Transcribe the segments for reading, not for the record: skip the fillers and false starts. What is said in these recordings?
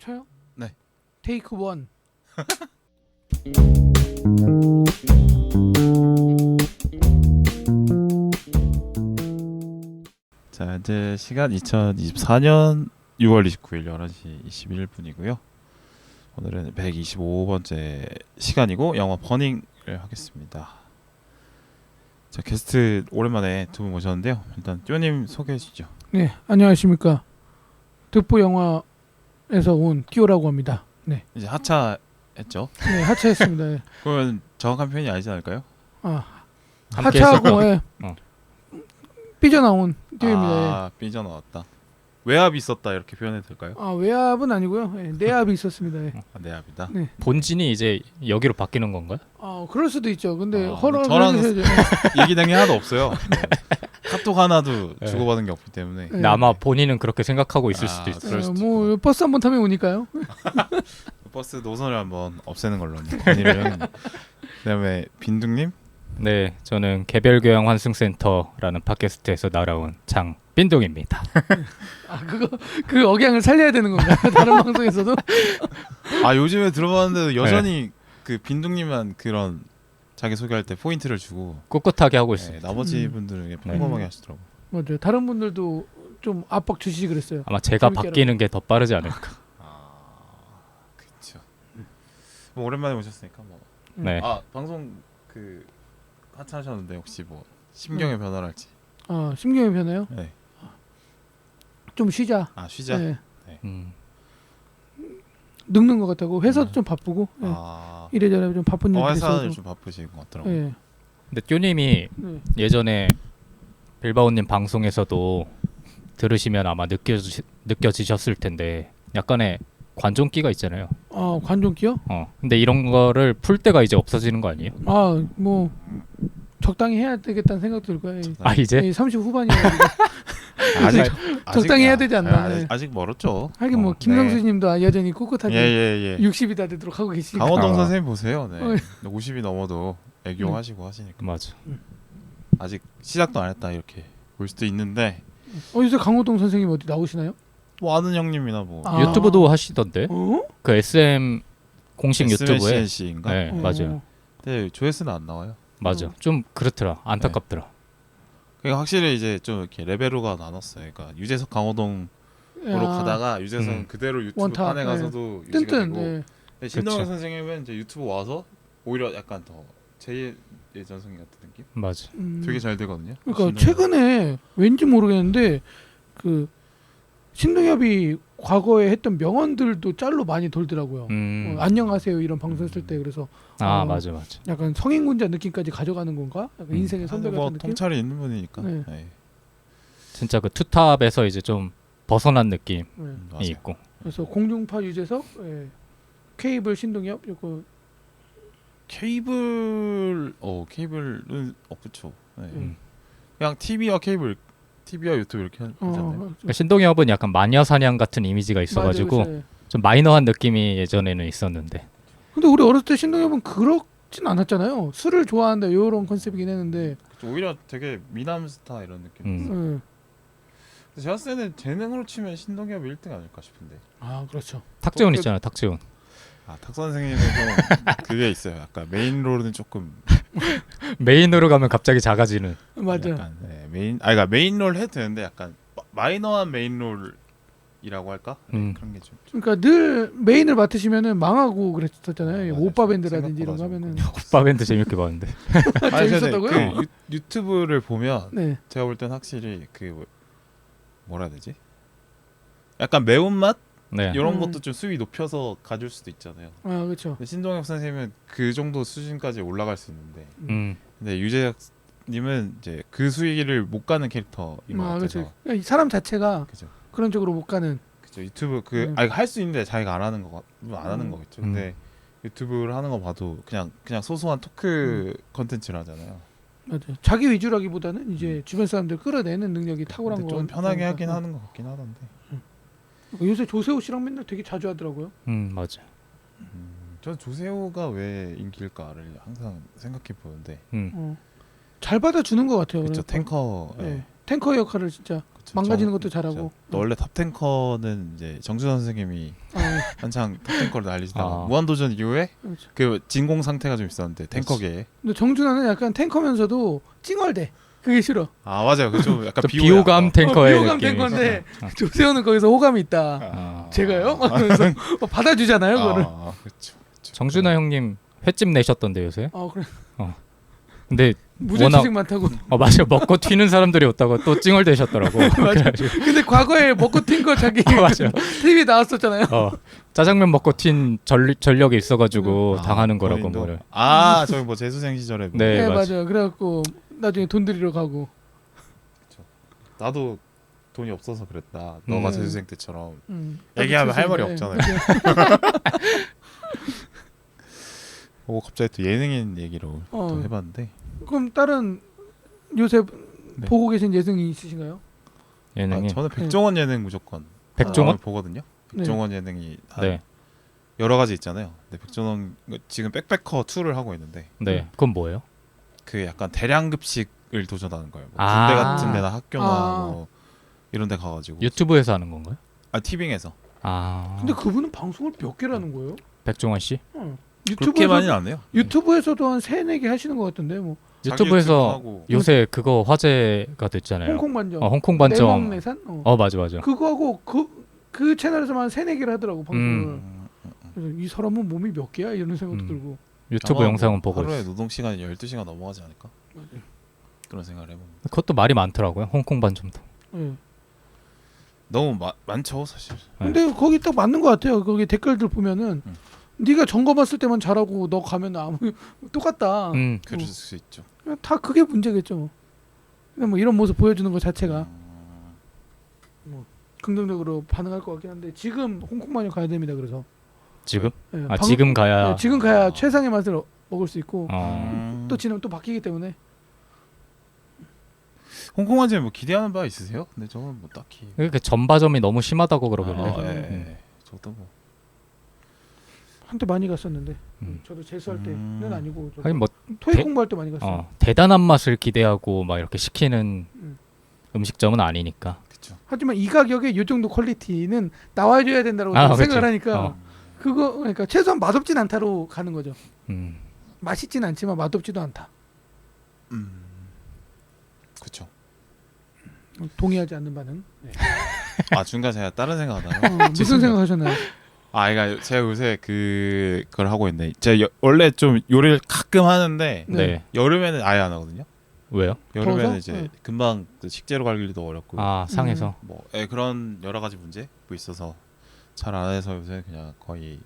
쳐요? 네. 테이크 원. 자, 현재 시간 2024년 6월 29일 11시 21분이고요. 오늘은 125번째 시간이고 영화 버닝을 하겠습니다. 자, 게스트 오랜만에 두 분 모셨는데요. 일단 띠오님 소개해 주시죠. 네, 안녕하십니까. 득보 영화에서 온 띠오라고 합니다. 네, 이제 하차했죠? 네 하차했습니다. 네. 그러면 정확한 표현이 아니지 않을까요? 아, 함께 하차하고 예. 어. 삐져나온 띠오입니다. 예. 아, 삐져나왔다. 외압이 있었다 이렇게 표현해도 될까요? 아, 외압은 아니고요. 예, 내압이 있었습니다. 예. 아, 내압이다. 네. 본진이 이제 여기로 바뀌는 건가요? 그럴 수도 있죠. 근데 아, 허락을 저랑 해주셔야죠. 얘기된 게 하나도 없어요. 카톡 하나도 네. 주고받은 게 없기 때문에. 네. 근데 아마 본인은 그렇게 생각하고 있을 아, 수도 있어요. 그럴 수도 뭐 버스 한번 타면 오니까요. 버스 노선을 한번 없애는 걸로 건의를 했는데. 그다음에 빈둥님. 네, 저는 개별교양 환승센터라는 팟캐스트에서 날아온 장빈동입니다. 아, 그 억양을 살려야 되는 건가요? 다른 방송에서도? 아, 요즘에 들어봤는데도 여전히 그 빈둥님만 그런 자기 소개할 때 포인트를 주고 꿋꿋하게 하고 있습니다. 나머지 음. 분들은 평범하게 하시더라고. 맞아요. 다른 분들도 좀 압박 주시지 그랬어요. 아마 제가 재밌게 바뀌는 게 더 빠르지 않을까. 아, 그렇죠. 뭐 오랜만에 오셨으니까 뭐. 네. 아, 방송 그 하차하셨는데 혹시 뭐 심경의 변화랄지. 아, 심경의 변화요? 네. 좀 쉬자. 아, 쉬자. 네. 음, 늙는 것 같다고 회사도 좀 바쁘고 네. 아, 이래저래 좀 바쁜 일이 있어서 회사를 좀 바쁘신 것 같더라고요. 네. 근데 뀨님이 네. 예전에 빌바오님 방송에서도 들으시면 아마 느껴지셨을 텐데 약간의 관종기가 있잖아요. 아, 관종기요? 근데 이런 거를 풀 때가 이제 없어지는 거 아니에요? 아, 뭐 적당히 해야 되겠다는 생각도 들 거예요. 아 이제? 30 후반이라서 아직 적당히 해야 되지 않나. 아직, 네. 아직 멀었죠. 하긴 뭐 김성수님도 여전히 꿋꿋하게 예예예. 60이 다 되도록 하고 계시니까. 강호동 아. 선생님 보세요. 네. 어. 50이 넘어도 애교하시고 하시니까 맞아. 아직 시작도 안 했다 이렇게 볼 수도 있는데 요새 강호동 선생님 어디 나오시나요? 뭐 아는 형님이나 뭐 아. 유튜브도 하시던데. 어? 그 SM 공식 유튜브에. SNC인가? 네, 맞아요. 근데 조회수는 안 나와요. 맞아. 좀 그렇더라. 안타깝더라. 그러니까 확실히 이제 좀 이렇게 레벨로가 나눴어요. 그러니까 유재석 강호동으로 가다가 유재석 그대로 유튜브 원탑, 판에 가서도 유지가 뜬뜬. 되고 네. 근데 신동엽 그치. 선생님은 이제 유튜브 와서 오히려 약간 더 제2의 전성기 같은 느낌? 맞아. 되게 잘 되거든요. 그러니까 신동엽. 최근에 왠지 모르겠는데 그 신동엽이 과거에 했던 명언들도 짤로 많이 돌더라고요. 안녕하세요 이런 방송 했을 때 그래서 맞아 맞아. 약간 성인군자 느낌까지 가져가는 건가? 약간 인생의 선배 뭐 같은 느낌. 통찰이 있는 분이니까. 네. 네. 진짜 그 투탑에서 이제 좀 벗어난 느낌이 네. 맞아요. 있고. 그래서 공중파 유재석, 케이블 신동엽, 요거 케이블은 그쵸. 네. 음. 그냥 TV와 케이블, TV와 유튜브 이렇게 하지 않나요? 그러니까 신동엽은 약간 마녀 사냥 같은 이미지가 있어가지고 맞아요. 좀 마이너한 느낌이 예전에는 있었는데. 근데 우리 어렸을 때 신동엽은 그렇진 않았잖아요. 술을 좋아한다 이런 컨셉이긴 했는데. 그쵸. 오히려 되게 미남 스타 이런 느낌. 네. 제가 봤을 때는 재능으로 치면 신동엽이 1등 아닐까 싶은데. 아, 그렇죠. 탁재훈 그- 있잖아, 탁재훈. 탁 선생님은 좀 그게 있어요. 약간 메인 롤은 조금 메인으로 가면 갑자기 작아지는. 맞아. 약간 그러니까 메인 롤 해도 되는데 약간 마이너한 메인 롤이라고 할까? 그런 게 좀. 그러니까 늘 메인을 맡으시면은 망하고 그랬었잖아요. 맞아요. 오빠 밴드라든지 이런 거 생각보다 하면은. 오빠 밴드 재밌게 봤는데. 재밌었다고요? 그 유튜브를 보면 네. 제가 볼 땐 확실히 그 뭐라 해야 되지? 약간 매운맛 네. 이런 것도 좀 수위 높여서 가질 수도 있잖아요. 아, 그렇죠. 근데 신동엽 선생님은 그 정도 수준까지 올라갈 수 있는데, 근데 유재석님은 이제 그 수위를 못 가는 캐릭터인 것 같아서. 그렇죠. 그러니까 이 사람 자체가 그죠. 그런 쪽으로 못 가는. 그죠. 유튜브 할 수 있는데 자기가 안 하는 안 하는 거겠죠. 근데 유튜브를 하는 거 봐도 그냥 소소한 토크 컨텐츠를 하잖아요. 맞아요. 자기 위주라기보다는 이제 주변 사람들 끌어내는 능력이 탁월한 근데 거. 좀 편하게 하긴 하는 것 같긴 하던데. 요새 조세호 씨랑 맨날 되게 자주 하더라고요. 맞아. 저는 조세호가 왜 인기일까를 항상 생각해 보는데. 잘 받아주는 것 같아요. 그렇죠. 그러니까. 탱커. 네. 탱커 역할을 진짜 그쵸. 망가지는 것도 잘하고. 원래 탑탱커는 이제 정준하 선생님이 어, 한창 탑탱커를 날리시다가 아. 무한도전 이후에 그렇죠. 그 진공 상태가 좀 있었는데 탱커계에. 근데 정준하는 약간 탱커면서도 찡얼대. 그게 싫어. 아 맞아요. 그 좀 약간 좀 비호감 탱커의 비호감 느낌이 탱커인데 있어서. 조세호는 거기서 호감이 있다. 아. 제가요? 막 그러면서 받아주잖아요, 그거를. 그렇죠. 정준하 형님 횟집 내셨던데 요새. 그래. 근데 무전취생 많다고. 맞아요. 먹고 튀는 사람들이 없다고 또 찡얼대셨더라고. 맞아. 근데 과거에 먹고 튄 거 자기 맞아요. TV 나왔었잖아요. 짜장면 먹고 튄 전력이 있어가지고 아, 당하는 거라고 본인도? 뭐를. 저기 뭐 재수생 시절에 뭐. 네, 네, 맞아. 맞아요. 그래갖고 나중에 돈 들이러 가고. 나도 돈이 없어서 그랬다. 너가 음. 재수생 때처럼 나도 얘기하면 할 말이 재수생인데. 없잖아요. 갑자기 또 예능인 얘기를 또 해봤는데. 그럼 다른 요새 네. 보고 계신 예능이 있으신가요? 예능이. 저는 백종원 예능 무조건 백종원? 보거든요. 네. 백종원 예능이 한 네, 여러 가지 있잖아요. 근데 백종원 지금 백패커 2를 하고 있는데 네. 그건 뭐예요? 그 약간 대량 급식을 도전하는 거예요. 뭐 아. 군대 같은 데나 학교나 아. 뭐 이런 데 가가지고 유튜브에서 하는 건가요? 티빙에서 아. 근데 그분은 방송을 몇 개라는 거예요? 백종원 씨? 그렇게 많이는 안 해요. 유튜브에서도 한 3-4개 하시는 것 같던데 뭐 자기 유튜브에서 유튜브 하고. 요새 그거 화제가 됐잖아요. 홍콩 반점, 홍콩 반점. 내몽내산, 맞아. 그거 하고 그 채널에서만 3-4개를 하더라고 방송을. 음. 그래서 이 사람은 몸이 몇 개야 이런 생각도 들고. 유튜브 아마 영상은 뭐 보고 하루에 있어. 노동 시간이 12시간 넘어가지 않을까? 맞아요. 그런 생각을 해봅니다. 그것도 말이 많더라고요. 홍콩 반점도. 예. 너무 많죠 사실. 근데 거기 딱 맞는 것 같아요. 거기 댓글들 보면은 네가 점검했을 때만 잘하고 너 가면 아무 똑같다. 그럴 수 있죠. 다 그게 문제겠죠. 그냥 뭐 이런 모습 보여주는 것 자체가 긍정적으로 반응할 것 같긴 한데 지금 홍콩만이 가야 됩니다. 그래서 지금? 예, 지금 가야. 네, 지금 가야 최상의 맛을 먹을 수 있고 어. 또 지나면 또 바뀌기 때문에 홍콩 한지 뭐 기대하는 바 있으세요? 근데 저는 뭐 딱히. 그 전바점이 너무 심하다고 그러길래. 저도 뭐. 한때 많이 갔었는데 음. 저도 재수할 때는 아니고 저도 하긴 뭐 토익 공부할 때 많이 갔어요. 대단한 맛을 기대하고 막 이렇게 시키는 음. 음식점은 아니니까. 그렇죠. 하지만 이 가격에 이 정도 퀄리티는 나와줘야 된다고 그치. 생각을 하니까 그거 그러니까 최소한 맛없진 않다로 가는 거죠. 맛있진 않지만 맛없지도 않다. 그렇죠. 동의하지 않는 반응. 네. 중간 제가 다른 생각하다가 무슨 생각하셨나요? 그러니까 제가 요새 그걸 하고 있네. 제가 원래 좀 요리를 가끔 하는데 네. 여름에는 아예 안 하거든요. 왜요? 여름에는 더워서? 이제 금방 그 식재료 관리도 어렵고 상해서. 뭐 그런 여러 가지 문제 뭐 있어서 잘 안 해서 요새 그냥 거의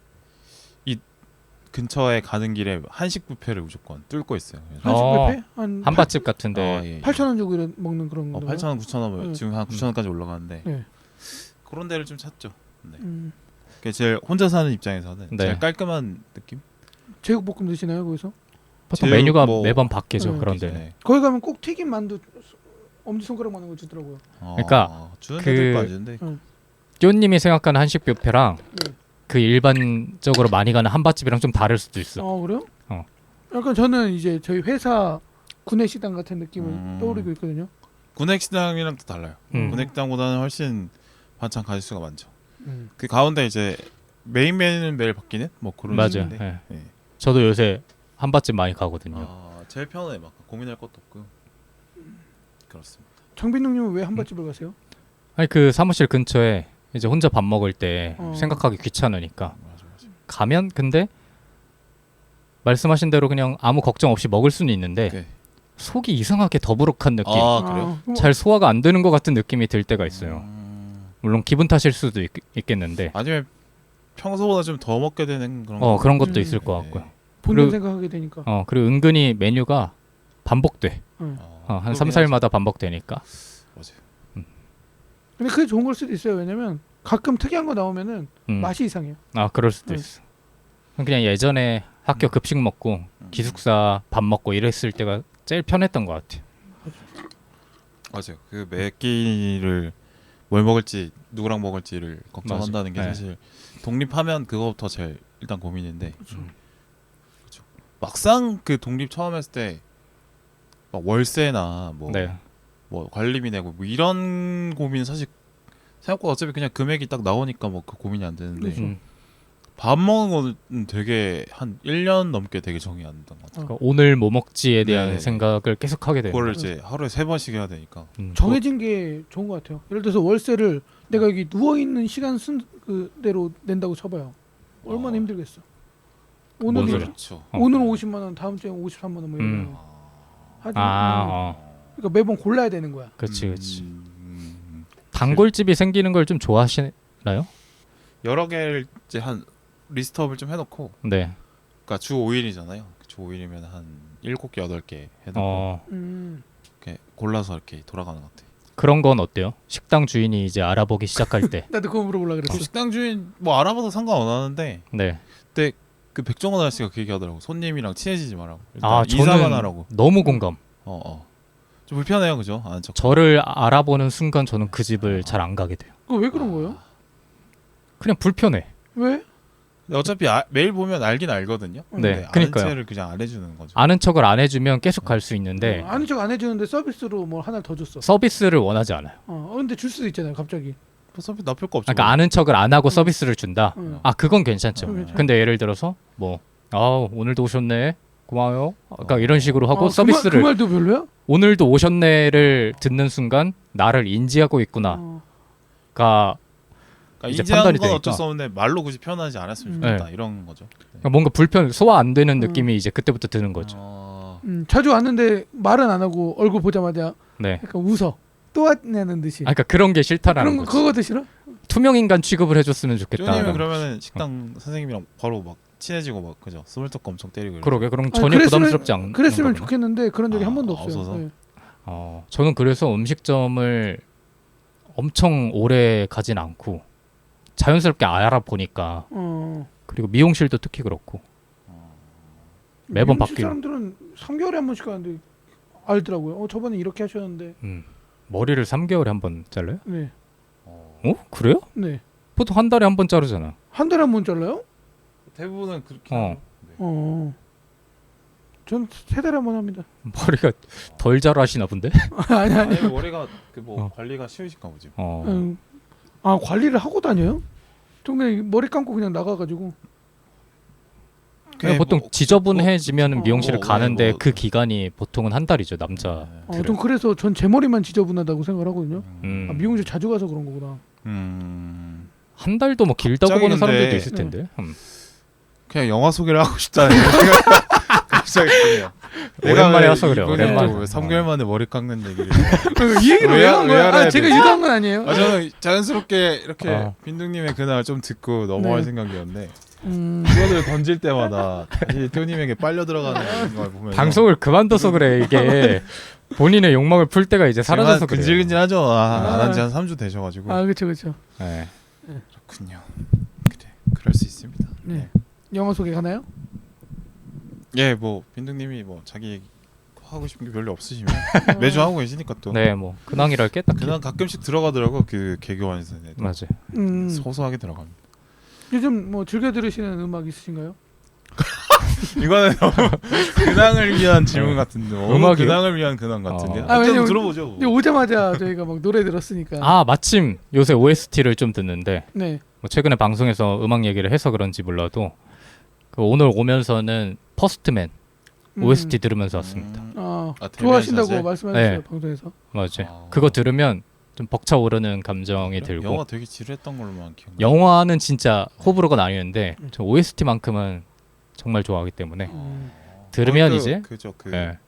이 근처에 가는 길에 한식 뷔페를 무조건 뚫고 있어요. 한식 어. 뷔페? 한 한밭집 같은데. 8,000원 주고 먹는 그런 거. 8,000원, 9,000원 지금 한 9,000원까지 올라가는데 네. 그런 데를 좀 찾죠. 네. 그 제일 혼자 사는 입장에서는 네. 제일 깔끔한 느낌. 제육볶음 드시나요 거기서? 보통 제육 메뉴가 뭐- 매번 바뀌죠. 네. 그런데. 네. 거기 가면 꼭 튀김 만두 엄지 손가락만한 거 주더라고요. 그러니까 주는 그- 데도 있고 안 주는데 뀨님이 생각하는 한식 뷔페랑 네. 그 일반적으로 많이 가는 한밭집이랑 좀 다를 수도 있어. 그래요? 어. 약간 저는 이제 저희 회사 구내식당 같은 느낌을 음. 떠오르고 있거든요. 군액식당이랑 또 달라요. 음. 군액식당보다는 훨씬 반찬 가짓수가 많죠. 음. 그 가운데 이제 메인 메뉴는 매일 바뀌는 뭐 그런 맞아요. 식인데. 예. 네. 저도 요새 한밭집 많이 가거든요. 제일 편해. 막 고민할 것도 없고요. 그렇습니다. 정빈웅님은 왜 한밭집을 가세요? 아니 그 사무실 근처에 이제 혼자 밥 먹을 때 어. 생각하기 귀찮으니까 맞아. 가면 근데 말씀하신 대로 그냥 아무 걱정 없이 먹을 수는 있는데 네. 속이 이상하게 더부룩한 느낌. 그래요? 그럼 잘 소화가 안 되는 것 같은 느낌이 들 때가 있어요. 물론 기분 탓일 수도 있겠는데 아니면 평소보다 좀 더 먹게 되는 그런 그런 것도 음. 있을 것 같고요. 본전 그리고- 생각하게 되니까. 그리고 은근히 메뉴가 반복돼. 응. 한 3, 4일마다 반복되니까. 맞아요. 근데 그게 좋은 걸 수도 있어요. 왜냐면 가끔 특이한 거 나오면은 맛이 이상해요. 그럴 수도 네. 있어. 그냥 예전에 학교 급식 먹고 기숙사 밥 먹고 이랬을 때가 제일 편했던 것 같아요. 맞아요. 그 매 끼를 뭘 먹을지 누구랑 먹을지를 걱정한다는 게 맞아요. 사실 독립하면 그거부터 제일 일단 고민인데 그렇죠. 막상 그 독립 처음 했을 때 막 월세나 뭐 네. 뭐 관리비 내고 뭐 이런 고민 사실 생각보다 어차피 그냥 금액이 딱 나오니까 뭐 그 고민이 안 되는데 그렇죠. 밥 먹는 거는 되게 한 1년 넘게 되게 정이 안 됐던 것 같아요. 그러니까 오늘 뭐 먹지에 대한 네. 생각을 계속 하게 돼요. 그거를 이제 하루에 3번씩 해야 되니까. 정해진 게 좋은 것 같아요. 예를 들어서 월세를 내가 여기 누워 있는 시간 쓴 그대로 낸다고 쳐봐요. 얼마나 힘들겠어. 뭔 소리야? 그렇죠. 오늘 50만 원, 다음 주에 53만 원 뭐 이런 거. 하지. 그러니까 매번 골라야 되는 거야. 그렇지, 그렇지. 단골집이 생기는 걸 좀 좋아하시나요? 여러 개를 이제 한 리스트업을 좀 해놓고, 네. 그러니까 주 5일이잖아요. 주 5일이면 한 7개, 8개 해놓고 이렇게 골라서 이렇게 돌아가는 것 같아요. 그런 건 어때요? 식당 주인이 이제 알아보기 시작할 때. 나도 그거 물어보려고 그랬어. 식당 주인 뭐 알아봐도 상관 안 하는데 네. 그때 그 백종원 아저씨가 그 얘기하더라고. 손님이랑 친해지지 말라고. 아, 인사만 저는 하라고. 너무 공감. 좀 불편해요, 그죠? 아는 척. 저를 알아보는 순간 저는 그 집을 잘 안 가게 돼요. 그거 왜 그런 거예요? 그냥 불편해. 왜? 근데 어차피 매일 보면 알긴 알거든요. 네, 근데 아는 그러니까요. 채를 그냥 안 해주는 거죠. 아는 척을 안 해주면 계속 갈 수 있는데 아는 척 안 해주는데 서비스로 뭐 하나 더 줬어. 서비스를 원하지 않아요. 근데 줄 수도 있잖아요, 갑자기. 어차피 나쁠 거 없죠. 그러니까 아는 척을 안 하고 서비스를 준다. 응. 아, 그건 괜찮죠. 괜찮아요. 근데 예를 들어서 뭐 오늘도 오셨네. 고마워요. 그러니까 이런 식으로 하고 그 서비스를 말도 별로야? 오늘도 오셨네를 듣는 순간 나를 인지하고 있구나가 어. 그러니까 이제 인지하는 판단이 건 되니까. 어쩔 수 없는데 말로 굳이 표현하지 않았으면 좋겠다 이런 거죠. 그러니까 뭔가 소화 안 되는 느낌이 이제 그때부터 드는 거죠. 자주 왔는데 말은 안 하고 얼굴 보자마자 네. 약간 웃어. 또 왔냐는 듯이. 그러니까 그런 게 싫다라는 그런 거 거지. 그거도 싫어? 투명 인간 취급을 해줬으면 좋겠다. 쪼님은 그러면은 식당 선생님이랑 바로 막 친해지고 막 그죠? 스몰토크 엄청 때리고. 그러게 그럼 아니, 전혀 부담스럽지 않은 그랬으면 거구나. 좋겠는데 그런 적이 한 번도 없어요. 없어서? 네. 저는 그래서 음식점을 엄청 오래 가진 않고 자연스럽게 알아보니까 그리고 미용실도 특히 그렇고 매번 미용실 바뀌는. 사람들은 3개월에 한 번씩 가는데 알더라고요. 저번에 이렇게 하셨는데. 머리를 3개월에 한 번 잘라요? 네. 그래요? 네. 보통 한 달에 한 번 자르잖아. 한 달에 한 번 잘라요? 대부분은 그렇게. 전 3달에 한 번 합니다. 머리가 덜 자라시나 본데? 아니. 아니 머리가 그 관리가 쉬우실까 보지. 관리를 하고 다녀요? 전 그냥 머리 감고 그냥 나가가지고. 그냥 보통 지저분해지면 미용실을 가는데 뭐, 그 기간이 보통은 한 달이죠, 남자. 전 그래서 전 제 머리만 지저분하다고 생각을 하거든요. 음. 미용실 자주 가서 그런 거구나. 한 달도 뭐 길다고 갑자기 보는 사람들도 근데- 있을 텐데. 그냥 영화 소개를 하고 싶다는 갑자기 드네요. 오랜만에 와서 그래요, 오랜만에. 3개월 만에 머리 깎는 얘기를. 이 얘기를 왜 한 거야? 알아야 제가 되지? 유도한 건 아니에요. 저는 자연스럽게 이렇게 어. 빈둥님의 그날 좀 듣고 넘어갈 네. 생각이었는데 이거를 던질 때마다 다시 태우님에게 빨려 들어가는 걸 보면 방송을 그만둬서 그래. 이게 본인의 욕망을 풀 때가 이제 사라져서 그래. 근질근질하죠. 안 한 지 한 3주 되셔가지고. 그렇죠. 네. 그렇군요. 그래, 그럴 수 있습니다. 네. 영화 소개 가나요? 예, 뭐 빈둥님이 뭐 자기 얘기 하고 싶은 게 별로 없으시면 매주 하고 계시니까 또. 네, 뭐 근황이랄 게 딱. 그냥 가끔씩 들어가더라고 그 개교환선에. 맞아요. 소소하게 들어갑니다. 요즘 뭐 즐겨 들으시는 음악 있으신가요? 이거는 너무 근황을 위한 질문 같은데. 음악이요? 근황을 위한 근황 같은데. 왜냐면 들어보죠. 근데 오자마자 저희가 막 노래 들었으니까. 마침 요새 OST를 좀 듣는데 네. 뭐 최근에 방송에서 음악 얘기를 해서 그런지 몰라도 오늘 오면서는 퍼스트맨 OST 들으면서 왔습니다. 좋아하신다고 데뷔하셨어요? 말씀하셨어요 네. 방송에서. 맞아요. 그거 들으면 좀 벅차오르는 감정이 들고. 영화 되게 지루했던 걸로만 기억나. 영화는 진짜 호불호가 나뉘는데 저 OST만큼은 정말 좋아하기 때문에 들으면 이제 그죠. 네.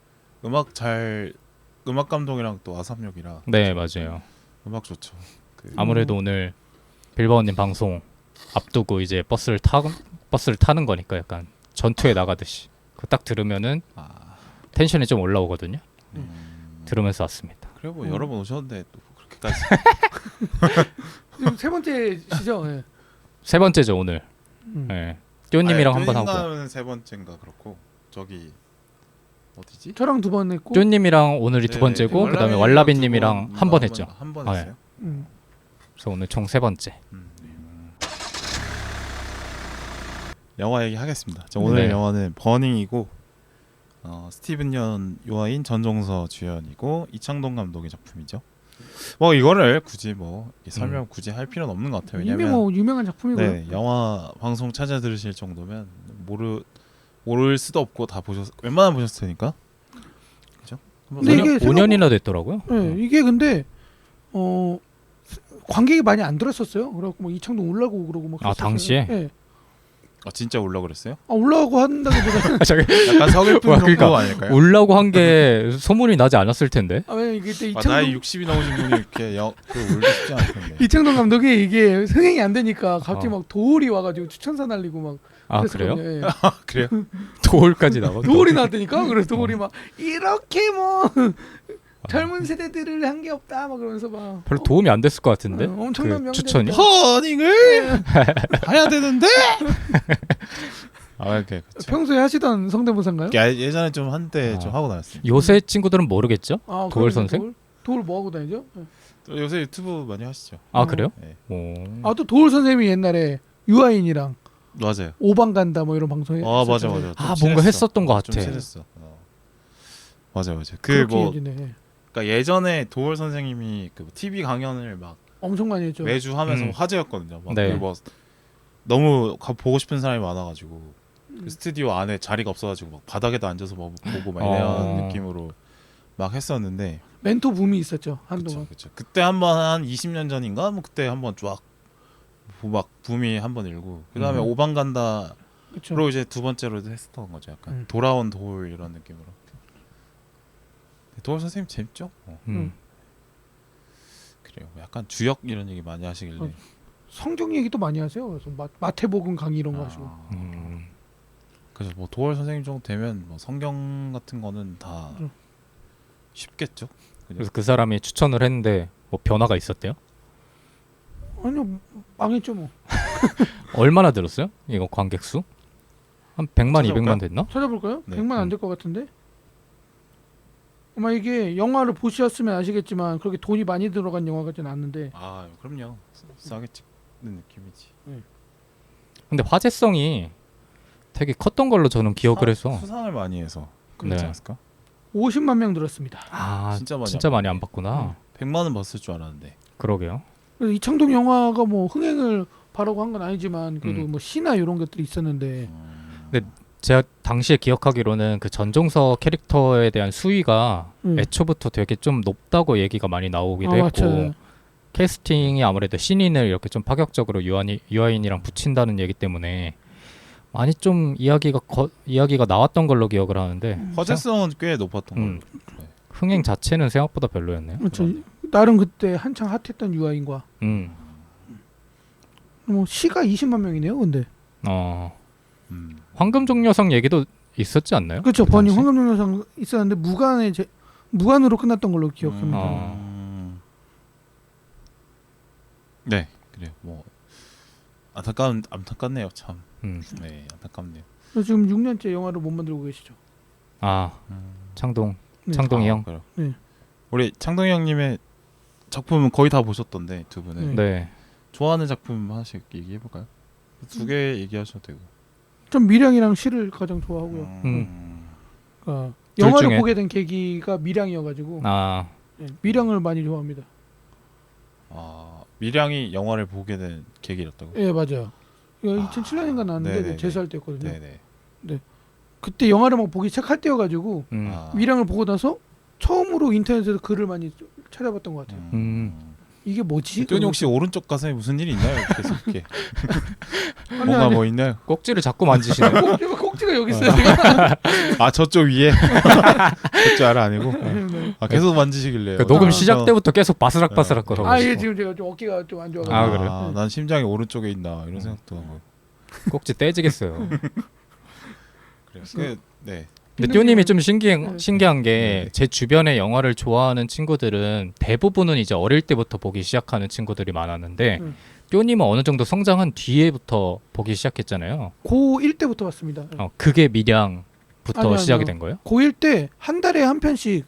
음악 감독이랑 또 아삼역이라. 네, 맞아요. 음악 좋죠. 아무래도 오늘 빌바오님 방송 앞두고 이제 버스를 타는 거니까 약간 전투에 나가듯이 그거 딱 들으면은 텐션이 좀 올라오거든요. 들으면서 왔습니다. 그래 뭐 여러 번 오셨는데 또 그렇게까지. 지금 세 번째시죠? 네. 세 번째죠 오늘. 네. 띠오님이랑 한 번 하고. 띠오님과는 세 번째인가 그렇고 저기 어디지? 저랑 2번 했고. 띠오님이랑 오늘이 두 번째고 그다음에 왈라비님이랑 한 번 했죠. 한 번 네. 했어요. 그래서 오늘 총 세 번째. 영화 얘기 하겠습니다. 오늘 네. 영화는 버닝이고 스티븐 연 요하인 전종서 주연이고 이창동 감독의 작품이죠. 뭐 이거를 굳이 뭐 설명 굳이 할 필요는 없는 것 같아요. 이미 왜냐면 뭐 유명한 작품이고요. 네, 영화 방송 찾아 들으실 정도면 모를 수도 없고 다 웬만하면 보셨을 테니까. 그죠? 근데 이게 5년이나 됐더라고요. 네, 이게 근데 관객이 많이 안 들었었어요. 그래갖고 뭐 이창동 올라고 그러고 막. 아, 그랬었어요. 당시에? 네. 진짜 올라 그랬어요? 올라고 한다기보다 아, 약간 서글픈 와, 정도 그러니까 아닐까요? 올라고 한 게 소문이 나지 않았을 텐데. 왜냐면 이게 그때 나이 이창동 60이 넘으신 분이 이렇게 올리기 쉽지 않을 텐데. 이창동 감독이 이게 흥행이 안 되니까 갑자기 어. 막 도올이 와가지고 추천사 날리고 막. 아, 그래요? 그랬었거든요. 예. 그래요? 도올까지 나와. 도올이 나왔다니까. 그래서 도올이 막 이렇게 뭐 젊은 세대들을 한 게 없다 막 그러면서 막 별로 도움이 안 됐을 것 같은데. 엄청난 그 명작이다. 추천이. 허닝을 봐야 되는데. 그렇죠. 평소에 하시던 성대모사인가요? 예전에 좀 한때 좀 하고 다녔어요. 요새 친구들은 모르겠죠? 아, 도올 그러면 선생? 도올 뭐 하고 다니죠? 네. 또 요새 유튜브 많이 하시죠. 아, 그래요? 네. 오. 또 도올 선생님이 옛날에 유아인이랑 맞아요. 오방 간다 뭐 이런 방송에. 맞아. 있었잖아요. 좀 뭔가 친했어. 했었던 것 좀 같아. 친했어. 맞아. 그렇게 뭐 이어지네. 그러니까 예전에 도월 선생님이 그 TV 강연을 막 엄청 많이 했죠. 매주 하면서 음. 화제였거든요. 막 네. 뭐 너무 보고 싶은 사람이 많아가지고 그 스튜디오 안에 자리가 없어가지고 막 바닥에도 앉아서 뭐 보고 막 이런 느낌으로 막 했었는데. 멘토 붐이 있었죠 한동안. 그쵸. 그때 한번 한 20년 전인가 뭐 그때 한번 쫙 막 붐이 한번 일고 그 다음에 오방 간다로 그쵸. 이제 두 번째로 했었던 거죠. 약간 음. 돌아온 도울 이런 느낌으로. 도울 선생님 재밌죠? 그래요. 약간 주역 이런 얘기 많이 하시길래. 성경 얘기도 많이 하세요. 그래서 마태복음 강의 이런 거 하시고. 그래서 뭐 도월 선생님 정도 되면 뭐 성경 같은 거는 다 쉽겠죠. 그래서 그 사람이 추천을 했는데 뭐 변화가 있었대요? 아니요 망했죠 뭐. 얼마나 들었어요? 이거 관객 수? 한 100만, 찾아볼까요? 200만 됐나? 찾아볼까요? 네. 100만 안 될 것 같은데. 아마 이게 영화를 보셨으면 아시겠지만 그렇게 돈이 많이 들어간 영화 같지는 않는데. 그럼요. 싸게 찍는 느낌이지. 근데 화제성이 되게 컸던 걸로 저는 기억을 해서. 수상을 많이 해서 그렇지 네. 않았을까? 50만 명 들었습니다. 진짜 많이 안 봤구나. 100만은 봤을 줄 알았는데. 그러게요. 그래서 이창동 영화가 뭐 흥행을 바라고 한 건 아니지만 그래도 뭐 시나 이런 것들이 있었는데. 제가 당시에 기억하기로는 그 전종서 캐릭터에 대한 수위가 애초부터 되게 좀 높다고 얘기가 많이 나오기도 했고 맞죠. 캐스팅이 아무래도 신인을 이렇게 좀 파격적으로 유아인이랑 붙인다는 얘기 때문에 많이 좀 이야기가 나왔던 걸로 기억을 하는데 화제성은 꽤 높았던 걸로. 흥행 자체는 생각보다 별로였네요. 그렇죠. 나름 그때 한창 핫했던 유아인과 뭐 시가 20만 명이네요. 근데 황금종 여성 얘기도 있었지 않나요? 그렇죠. 그 버닝 당시? 황금 영상 있었는데 무관으로 끝났던 걸로 기억합니다. 네, 그래요. 뭐 안타깝네요, 참. 네, 안타깝네요. 그래서 지금 6년째 영화를 못 만들고 계시죠. 창동이 아, 형. 그래요. 네. 우리 창동이 형님의 작품은 거의 다 보셨던데 두 분은 네. 좋아하는 작품 하나씩 얘기해 볼까요? 두 개 얘기하셔도 되고. 좀 미량이랑 시를 가장 좋아하고요. 그러니까 영화를 중에? 보게 된 계기가 미량이어가지고 네, 미량을 많이 좋아합니다. 미량이 영화를 보게 된 계기였다고? 예, 맞아요. 이거 2007년인가 나왔는데 네네네. 재수할 때였거든요. 네네. 그때 영화를 막 보기 시작할 때여가지고 미량을 보고 나서 처음으로 인터넷에서 글을 많이 찾아봤던 것 같아요. 이게 뭐지? 또 혹시 오른쪽 가슴에 무슨 일이 있나요? 계속 이렇게 아니, 뭔가 아니. 뭐 있나요? 꼭지를 자꾸 만지시네요. 꼭지가 여기 있어요. 저쪽 위에 저쪽 아래 아니고 계속 만지시길래 그 녹음 시작 때부터 계속 바스락바스락 거리고 예, 지금 제가 좀 어깨가 좀 안 좋아가지고. 그래요? 난 심장이 오른쪽에 있나 이런 생각도 하고. 꼭지 떼지겠어요. 그래요. 네. 근데 띠오님이 좀 신기한 게 네. 제 주변에 영화를 좋아하는 친구들은 대부분은 이제 어릴 때부터 보기 시작하는 친구들이 많았는데 띠오님은 어느 정도 성장한 뒤에부터 보기 시작했잖아요. 고1 때부터 봤습니다. 그게 미량부터 아니요. 시작이 된 거예요? 고1 때 한 달에 한 편씩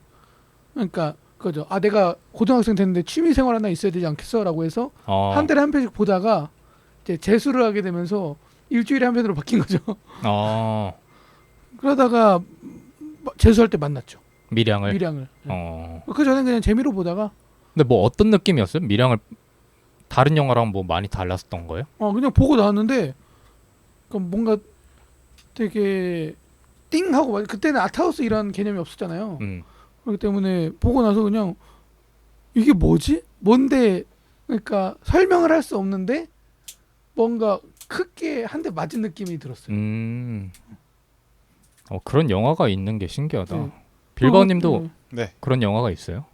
그러니까 그죠. 내가 고등학생 됐는데 취미 생활 하나 있어야 되지 않겠어라고 해서 한 달에 한 편씩 보다가 이제 재수를 하게 되면서 일주일에 한 편으로 바뀐 거죠. 그러다가 재수할 때 만났죠. 미량을. 미량을. 그 전에 그냥 재미로 보다가. 근데 뭐 어떤 느낌이었어요? 미량을 다른 영화랑 뭐 많이 달랐었던 거예요? 그냥 보고 나왔는데 뭔가 되게 띵하고 그때는 아트하우스 이런 개념이 없었잖아요. 그렇기 때문에 보고 나서 그냥 이게 뭐지? 뭔데? 그러니까 설명을 할 수 없는데 뭔가 크게 한 대 맞은 느낌이 들었어요. 그런 영화가 있는 게 신기하다. 네. 빌바오님도 네. 그런 영화가 있어요?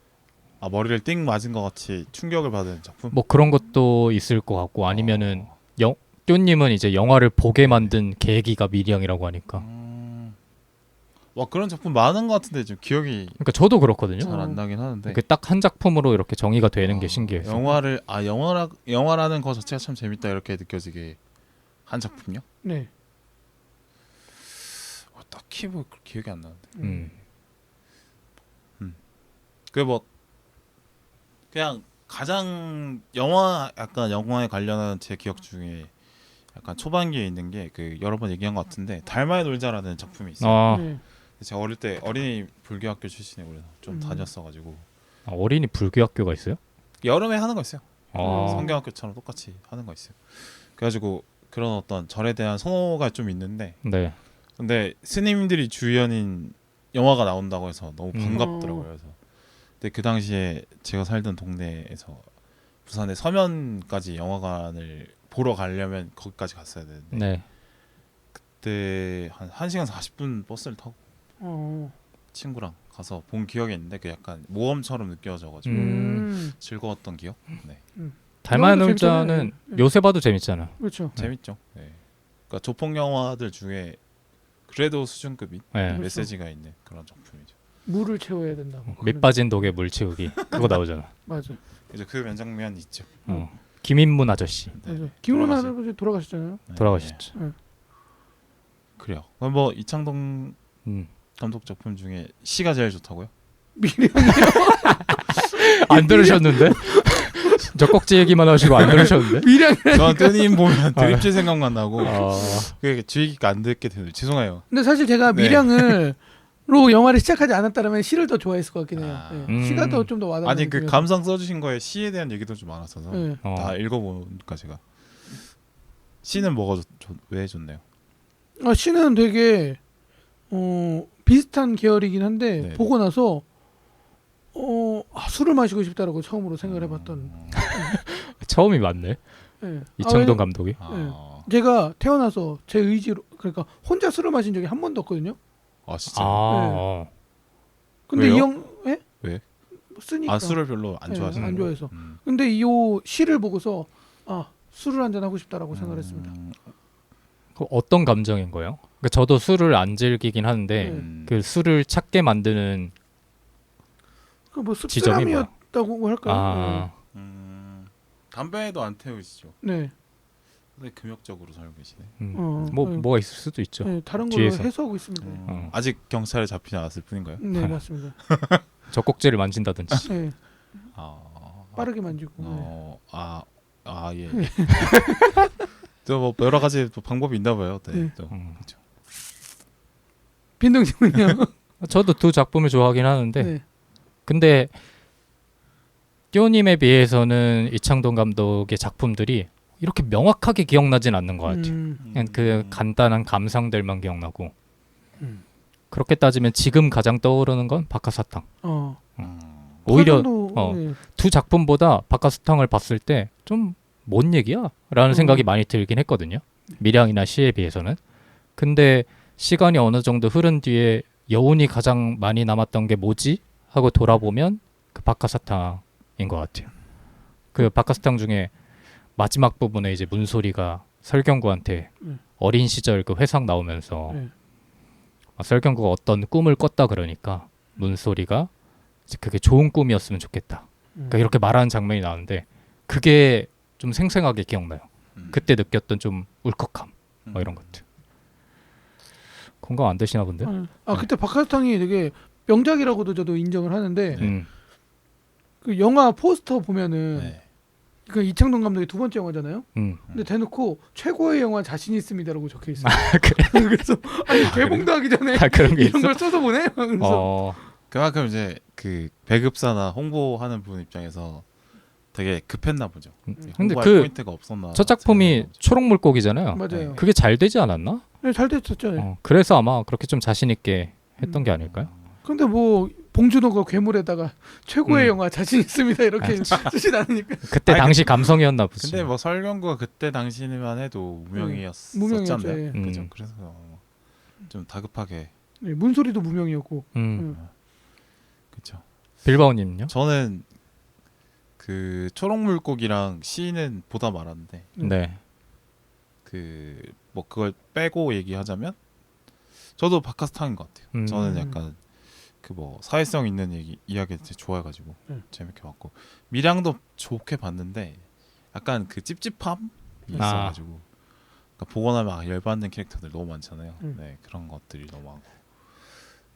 머리를 띵 맞은 것 같이 충격을 받은 작품. 뭐 그런 것도 있을 것 같고 아니면은 뀨님은 이제 영화를 보게 만든 계기가 미량이라고 하니까. 그런 작품 많은 것 같은데 좀 기억이 그러니까 저도 그렇거든요. 잘 안 나긴 하는데. 딱 한 작품으로 이렇게 정의가 되는 게 신기해요. 영화라는 거 자체가 참 재밌다 이렇게 느껴지게 한 작품요? 네. 딱히 뭐 기억이 안 나는데. 그냥 가장 약간 영화에 관련한 제 기억 중에 약간 초반기에 있는 게 여러 번 얘기한 것 같은데 달마에 놀자라는 작품이 있어요. 네. 제가 어릴 때 어린이 불교학교 출신이고 그래서 좀 다녔어가지고. 어린이 불교학교가 있어요? 여름에 하는 거 있어요. 아. 성경학교처럼 똑같이 하는 거 있어요. 그래가지고 그런 어떤 절에 대한 선호가 좀 있는데 네. 근데 스님들이 주연인 영화가 나온다고 해서 너무 반갑더라고요. 그래서 근데 그 당시에 제가 살던 동네에서 부산의 서면까지 영화관을 보러 가려면 거기까지 갔어야 되는데 네. 그때 한 1시간 40분 버스를 타고 어. 친구랑 가서 본 기억이 있는데 그 약간 모험처럼 느껴져가지고 즐거웠던 기억. 네. 달마의 영화도 놀자는 재밌잖아요. 요새 봐도 재밌잖아. 그렇죠. 재밌죠. 네. 그러니까 조폭 영화들 중에 그래도 수준급인 네. 메시지가 있는 그런 작품이죠. 물을 채워야 된다고. 밑 빠진 독에 물 채우기 그거 나오잖아. 맞아. 이제 그 명장면 있죠. 김인문 아저씨 맞아. 김훈 할아버지 돌아가셨잖아요. 네. 돌아가셨죠. 네. 그래요. 그럼 뭐 이창동 음. 감독 작품 중에 시가 제일 좋다고요? 미량. 안 들으셨는데? 저 꼭지 얘기만 하시고 안 들으셨는데? 미량. 저는 뜨님 보면 드립질 생각만 나고 아. 그게 주의 깊게 안 듣게 되네요. 죄송해요. 근데 사실 제가 네. 미량을 로 영화를 시작하지 않았다면 시를 더 좋아했을 것 같긴 해요. 네. 시가 더 좀 더 와닿는. 아니 그 느낌이어서. 감상 써주신 거에 시에 대한 얘기도 좀 많았어서 네. 다 읽어보니까 제가 시는 뭐가 왜 좋네요? 시는 되게 비슷한 계열이긴 한데 네네. 보고 나서 술을 마시고 싶다라고 처음으로 생각을 해봤던. 처음이 맞네. 네. 이창동 감독이. 제가 태어나서 제 의지로 그러니까 혼자 술을 마신 적이 한 번도 없거든요. 아 진짜? 아. 근데 왜요? 이 형 왜? 쓰니까. 술을 별로 안 네, 좋아하시는 안 거예요? 좋아해서. 근데 이 시를 보고서 술을 한잔 하고 싶다라고 생각을 했습니다. 그 어떤 감정인 거예요? 그러니까 저도 술을 안 즐기긴 하는데 그 술을 찾게 만드는 그 뭐 지점이 뭐야? 씁쓸함이었다고 할까요? 담배도 안 태우시죠? 네. 근데 금욕적으로 살고 계시네. 뭐가 있을 수도 있죠. 네, 다른 걸로 뒤에서. 해소하고 있습니다. 아직 경찰에 잡히지 않았을 뿐인가요? 네, 맞습니다. 젖꼭지를 만진다든지. 네, 아, 빠르게 만지고. 네. 예. 또 뭐 여러 가지 또 방법이 있나 봐요. 네. 네. 또. 그렇죠. 빈동님은요? 저도 두 작품을 좋아하긴 하는데 네. 근데 띄오님에 비해서는 이창동 감독의 작품들이 이렇게 명확하게 기억나진 않는 것 같아요. 그냥 그 간단한 감상들만 기억나고 그렇게 따지면 지금 가장 떠오르는 건 박하사탕. 오히려 네. 두 작품보다 박하사탕을 봤을 때 좀 뭔 얘기야? 라는 생각이 많이 들긴 했거든요. 미량이나 시에 비해서는. 근데 시간이 어느 정도 흐른 뒤에 여운이 가장 많이 남았던 게 뭐지? 하고 돌아보면 그 박하사탕인 것 같아요. 그 박하사탕 중에 마지막 부분에 이제 문소리가 설경구한테 어린 시절 그 회상 나오면서 설경구가 어떤 꿈을 꿨다 그러니까 문소리가 이제 그게 좋은 꿈이었으면 좋겠다. 그러니까 이렇게 말하는 장면이 나오는데 그게 좀 생생하게 기억나요. 그때 느꼈던 좀 울컥함 뭐 이런 것들. 공감 안 되시나 본데? 그때 박하사탕이 되게 명작이라고도 저도 인정을 하는데 네. 그 영화 포스터 보면은 그 이창동 감독의 두 번째 영화잖아요. 근데 대놓고 최고의 영화 자신 있습니다라고 적혀 있어요. 그래? 그래서 아니 개봉도 하기 전에 그런 게 이런 있어? 걸 써서 보내. 그래서 그만큼 이제 그 배급사나 홍보하는 분 입장에서 되게 급했나 보죠. 근데 홍보할 그 포인트가 없었나. 첫 작품이 초록 물고기잖아요. 맞아요. 그게 잘 되지 않았나? 네, 잘 됐었죠. 그래서 아마 그렇게 좀 자신 있게 했던 게 아닐까요? 근데 뭐 봉준호가 괴물에다가 최고의 영화 자신 있습니다 이렇게 쓰진 않으니까. 그때 아니, 당시 감성이었나 보지. 근데 뭐 설경구가 그때 당시만 해도 무명이었죠. 무명이었었잖아요. 예. 그죠. 그래서 좀 다급하게. 네, 문소리도 무명이었고. 그렇죠. 빌바오님요? 저는 그 초록물고기랑 시는 보다 말았는데 네. 그 뭐 그걸 빼고 얘기하자면 저도 바카스탕인 것 같아요. 저는 약간 그 뭐 사회성 있는 이야기 되게 좋아해가지고 재밌게 봤고 미량도 좋게 봤는데 약간 그 찝찝함이 있어가지고 그러니까 보고 나면 열받는 캐릭터들 너무 많잖아요. 네, 그런 것들이 너무 많고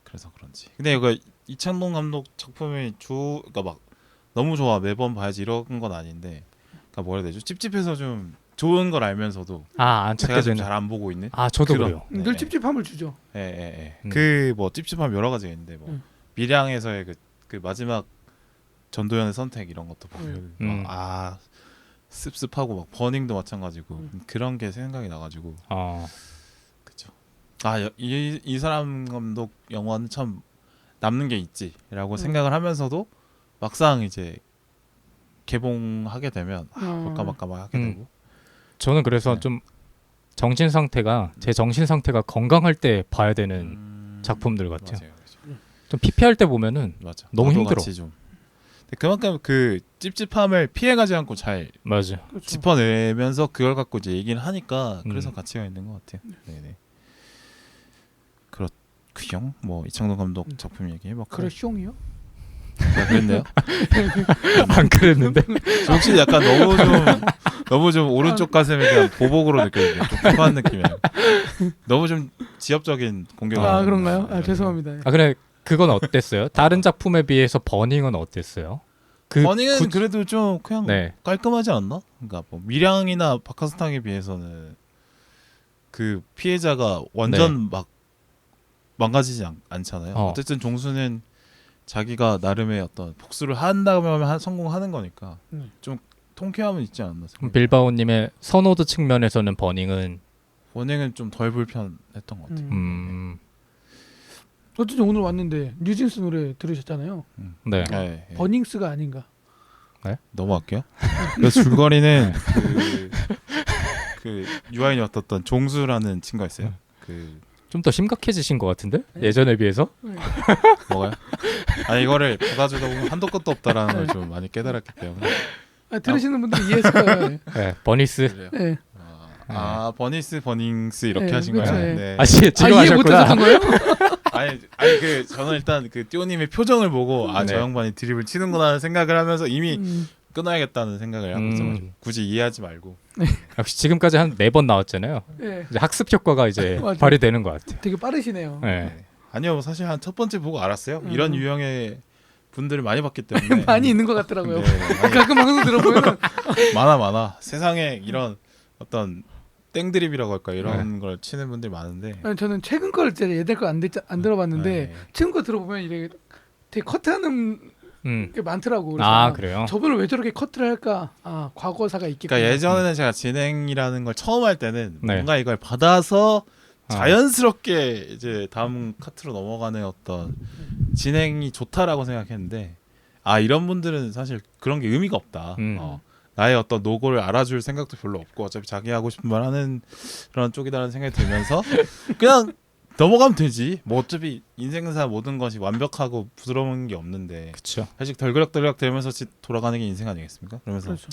그래서 그런지. 근데 이거 이창동 감독 작품이 그러니까 막 너무 좋아 매번 봐야지 이런 건 아닌데 그러니까 뭐라 해야 되죠? 찝찝해서 좀 좋은 걸 알면서도 안 제가 찾게 좀 되는. 잘 안 보고 있는. 저도 그런, 그래요. 네, 늘 찝찝함을 주죠. 그 뭐 찝찝함 여러 가지가 있는데 뭐 밀양에서의 그 마지막 전도연의 선택 이런 것도 보면 막 씁씁하고 막 버닝도 마찬가지고 그런 게 생각이 나가지고 그죠. 이 사람 감독 영화는 참 남는 게 있지라고 생각을 하면서도 막상 이제 개봉하게 되면 볼까 말까 막 하게 되고. 저는 그래서 네. 좀 정신 상태가 제 정신 상태가 건강할 때 봐야 되는 작품들 같아요. 맞아요. 좀 피폐할 때 보면은 맞아. 너무 나도 힘들어. 같이 좀. 근데 그만큼 그 찝찝함을 피해가지 않고 잘 맞아. 그렇죠. 짚어내면서 그걸 갖고 이제 얘기를 하니까 그래서 가치가 있는 것 같아요. 네네. 그렇구요. 뭐 이창동 감독 작품 얘기 막 그래 숑이요? 그랬네요. 안 그랬는데. 혹시 약간 너무 좀 오른쪽 가슴에 대한 보복으로 느껴지네요. 좀 급한 느낌이에요. 너무 좀 지엽적인 공격을. 그런가요? 죄송합니다. 그래 그건 어땠어요? 다른 작품에 비해서 버닝은 어땠어요? 버닝은 그래도 좀 그냥 네. 깔끔하지 않나? 그러니까 뭐 밀양이나 바카스탕에 비해서는 그 피해자가 완전 막 망가지지 않잖아요. 어쨌든 종수는 자기가 나름의 어떤 복수를 한다면 성공하는 거니까 좀 통쾌함은 있지 않나. 빌바오님의 선호도 측면에서는 버닝은 좀 덜 불편했던 것 같아요. 어쨌든 오늘 왔는데 뉴진스 노래 들으셨잖아요. 네. 네. 버닝스가 아닌가. 넘어갈게요. 그래서 줄거리는 그 유아인이 맡았던 종수라는 친구가 있어요. 좀 더 심각해지신 것 같은데 예전에 비해서? 뭐가요? 이거를 받아주다 보면 한도 끝도 없다라는 걸 좀 많이 깨달았기 때문에. 들으시는 분들 이해했을 거예요. 네, 버니스. 네. 버닝스 이렇게 네, 하신 그렇죠, 거예요. 네. 네. 지금 이해 하셨구나. 못하셨던 거예요? 저는 일단 그 띠오님의 표정을 보고 네. 저 양반이 드립을 치는구나 생각을 하면서 이미 끊어야겠다는 생각을 하고 있어가지고 굳이 이해하지 말고. 역시 지금까지 한 4번 나왔잖아요. 네. 이제 학습 효과가 이제 맞아. 발휘되는 것 같아요. 되게 빠르시네요. 네. 아니요, 사실 한 첫 번째 보고 알았어요. 이런 유형의 분들을 많이 봤기 때문에. 많이 있는 것 같더라고요. 네, 가끔 방송 들어보면 많아. 세상에 이런 어떤 땡드립이라고 할까 이런 걸 치는 분들이 많은데. 저는 최근 걸 옛날 거 안 들어봤는데 최근 거 들어보면 이게 되게 커트하는 게 많더라고. 그래서 그래요? 저분을 왜 저렇게 커트를 할까? 과거사가 있겠구나. 그러니까 예전에는 제가 진행이라는 걸 처음 할 때는 네. 뭔가 이걸 받아서 자연스럽게 이제 다음 카트로 넘어가는 어떤 진행이 좋다라고 생각했는데 이런 분들은 사실 그런 게 의미가 없다. 나의 어떤 노고를 알아줄 생각도 별로 없고 어차피 자기 하고 싶은 말 하는 그런 쪽이다라는 생각이 들면서 그냥 넘어가면 되지. 뭐 어차피 인생사 모든 것이 완벽하고 부드러운 게 없는데 그렇죠. 사실 덜그락덜그락 되면서 돌아가는 게 인생 아니겠습니까? 그러면서 그렇죠.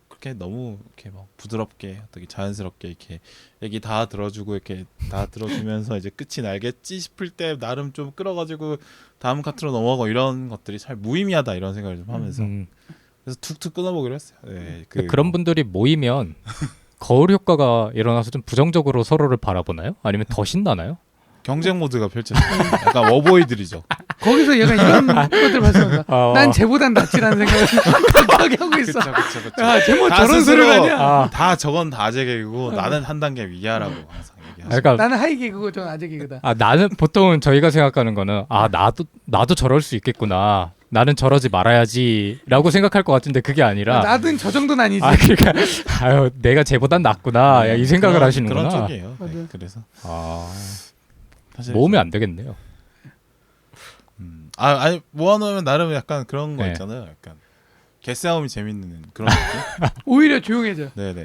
그렇게 너무 이렇게 막 부드럽게 어떻게 자연스럽게 이렇게 얘기 다 들어주고 이렇게 다 들어주면서 이제 끝이 날겠지 싶을 때 나름 좀 끌어가지고 다음 카트로 넘어가고 이런 것들이 잘 무의미하다 이런 생각을 좀 하면서 그래서 툭툭 끊어보기로 했어요. 네, 그런 분들이 모이면 거울 효과가 일어나서 좀 부정적으로 서로를 바라보나요? 아니면 더 신나나요? 경쟁 모드가 펼쳐져요. 약간 워보이들이죠. 거기서 얘가 이런 것들 발생한다. 어. 난 쟤보단 낫지라는 생각을 갑자기 하고 있어. 그쵸. 야, 쟤 뭐 다 저런 스스로 소리를 하냐? 다 저건 다 아재 개그고 나는 한 단계 위야라고 항상 얘기하죠. 그러니까 나는 하이 개그고 저는 아재 개그다. 나는 보통은 저희가 생각하는 거는 나도 저럴 수 있겠구나. 나는 저러지 말아야지라고 생각할 것 같은데 그게 아니라 나든 저 정도는 아니지. 그러니까 내가 쟤보단 낫구나. 이 생각을 하시는구나. 그런 쪽이에요. 네, 맞아요. 그래서 사실 모으면 안 되겠네요. 아니 모아놓으면 나름 약간 그런 거 네. 있잖아요. 약간 개싸움이 재밌는 그런 느낌. 오히려 조용해져. 네네.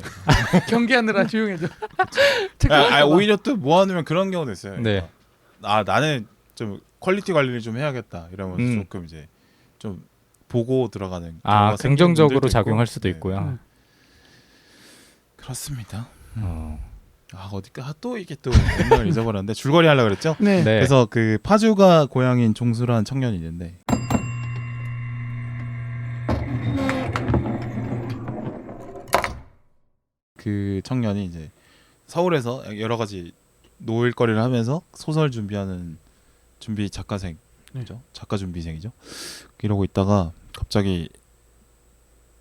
경기하느라 조용해져. 오히려 또 모아놓으면 그런 경우도 있어요. 네. 나는 좀 퀄리티 관리를 좀 해야겠다 이러면서 조금 이제 좀 보고 들어가는 경우가 생기는 긍정적으로 분들도 작용할 있고. 수도 네. 있고요. 그렇습니다. 어. 어디까 또 이게 또 명령을 잊어버렸는데 줄거리 하려고 그랬죠? 네. 네. 그래서 그 파주가 고향인 종수라는 청년이 있는데 그 청년이 이제 서울에서 여러 가지 노일거리를 하면서 소설 준비하는 준비 작가생이죠. 작가 준비생이죠. 이러고 있다가 갑자기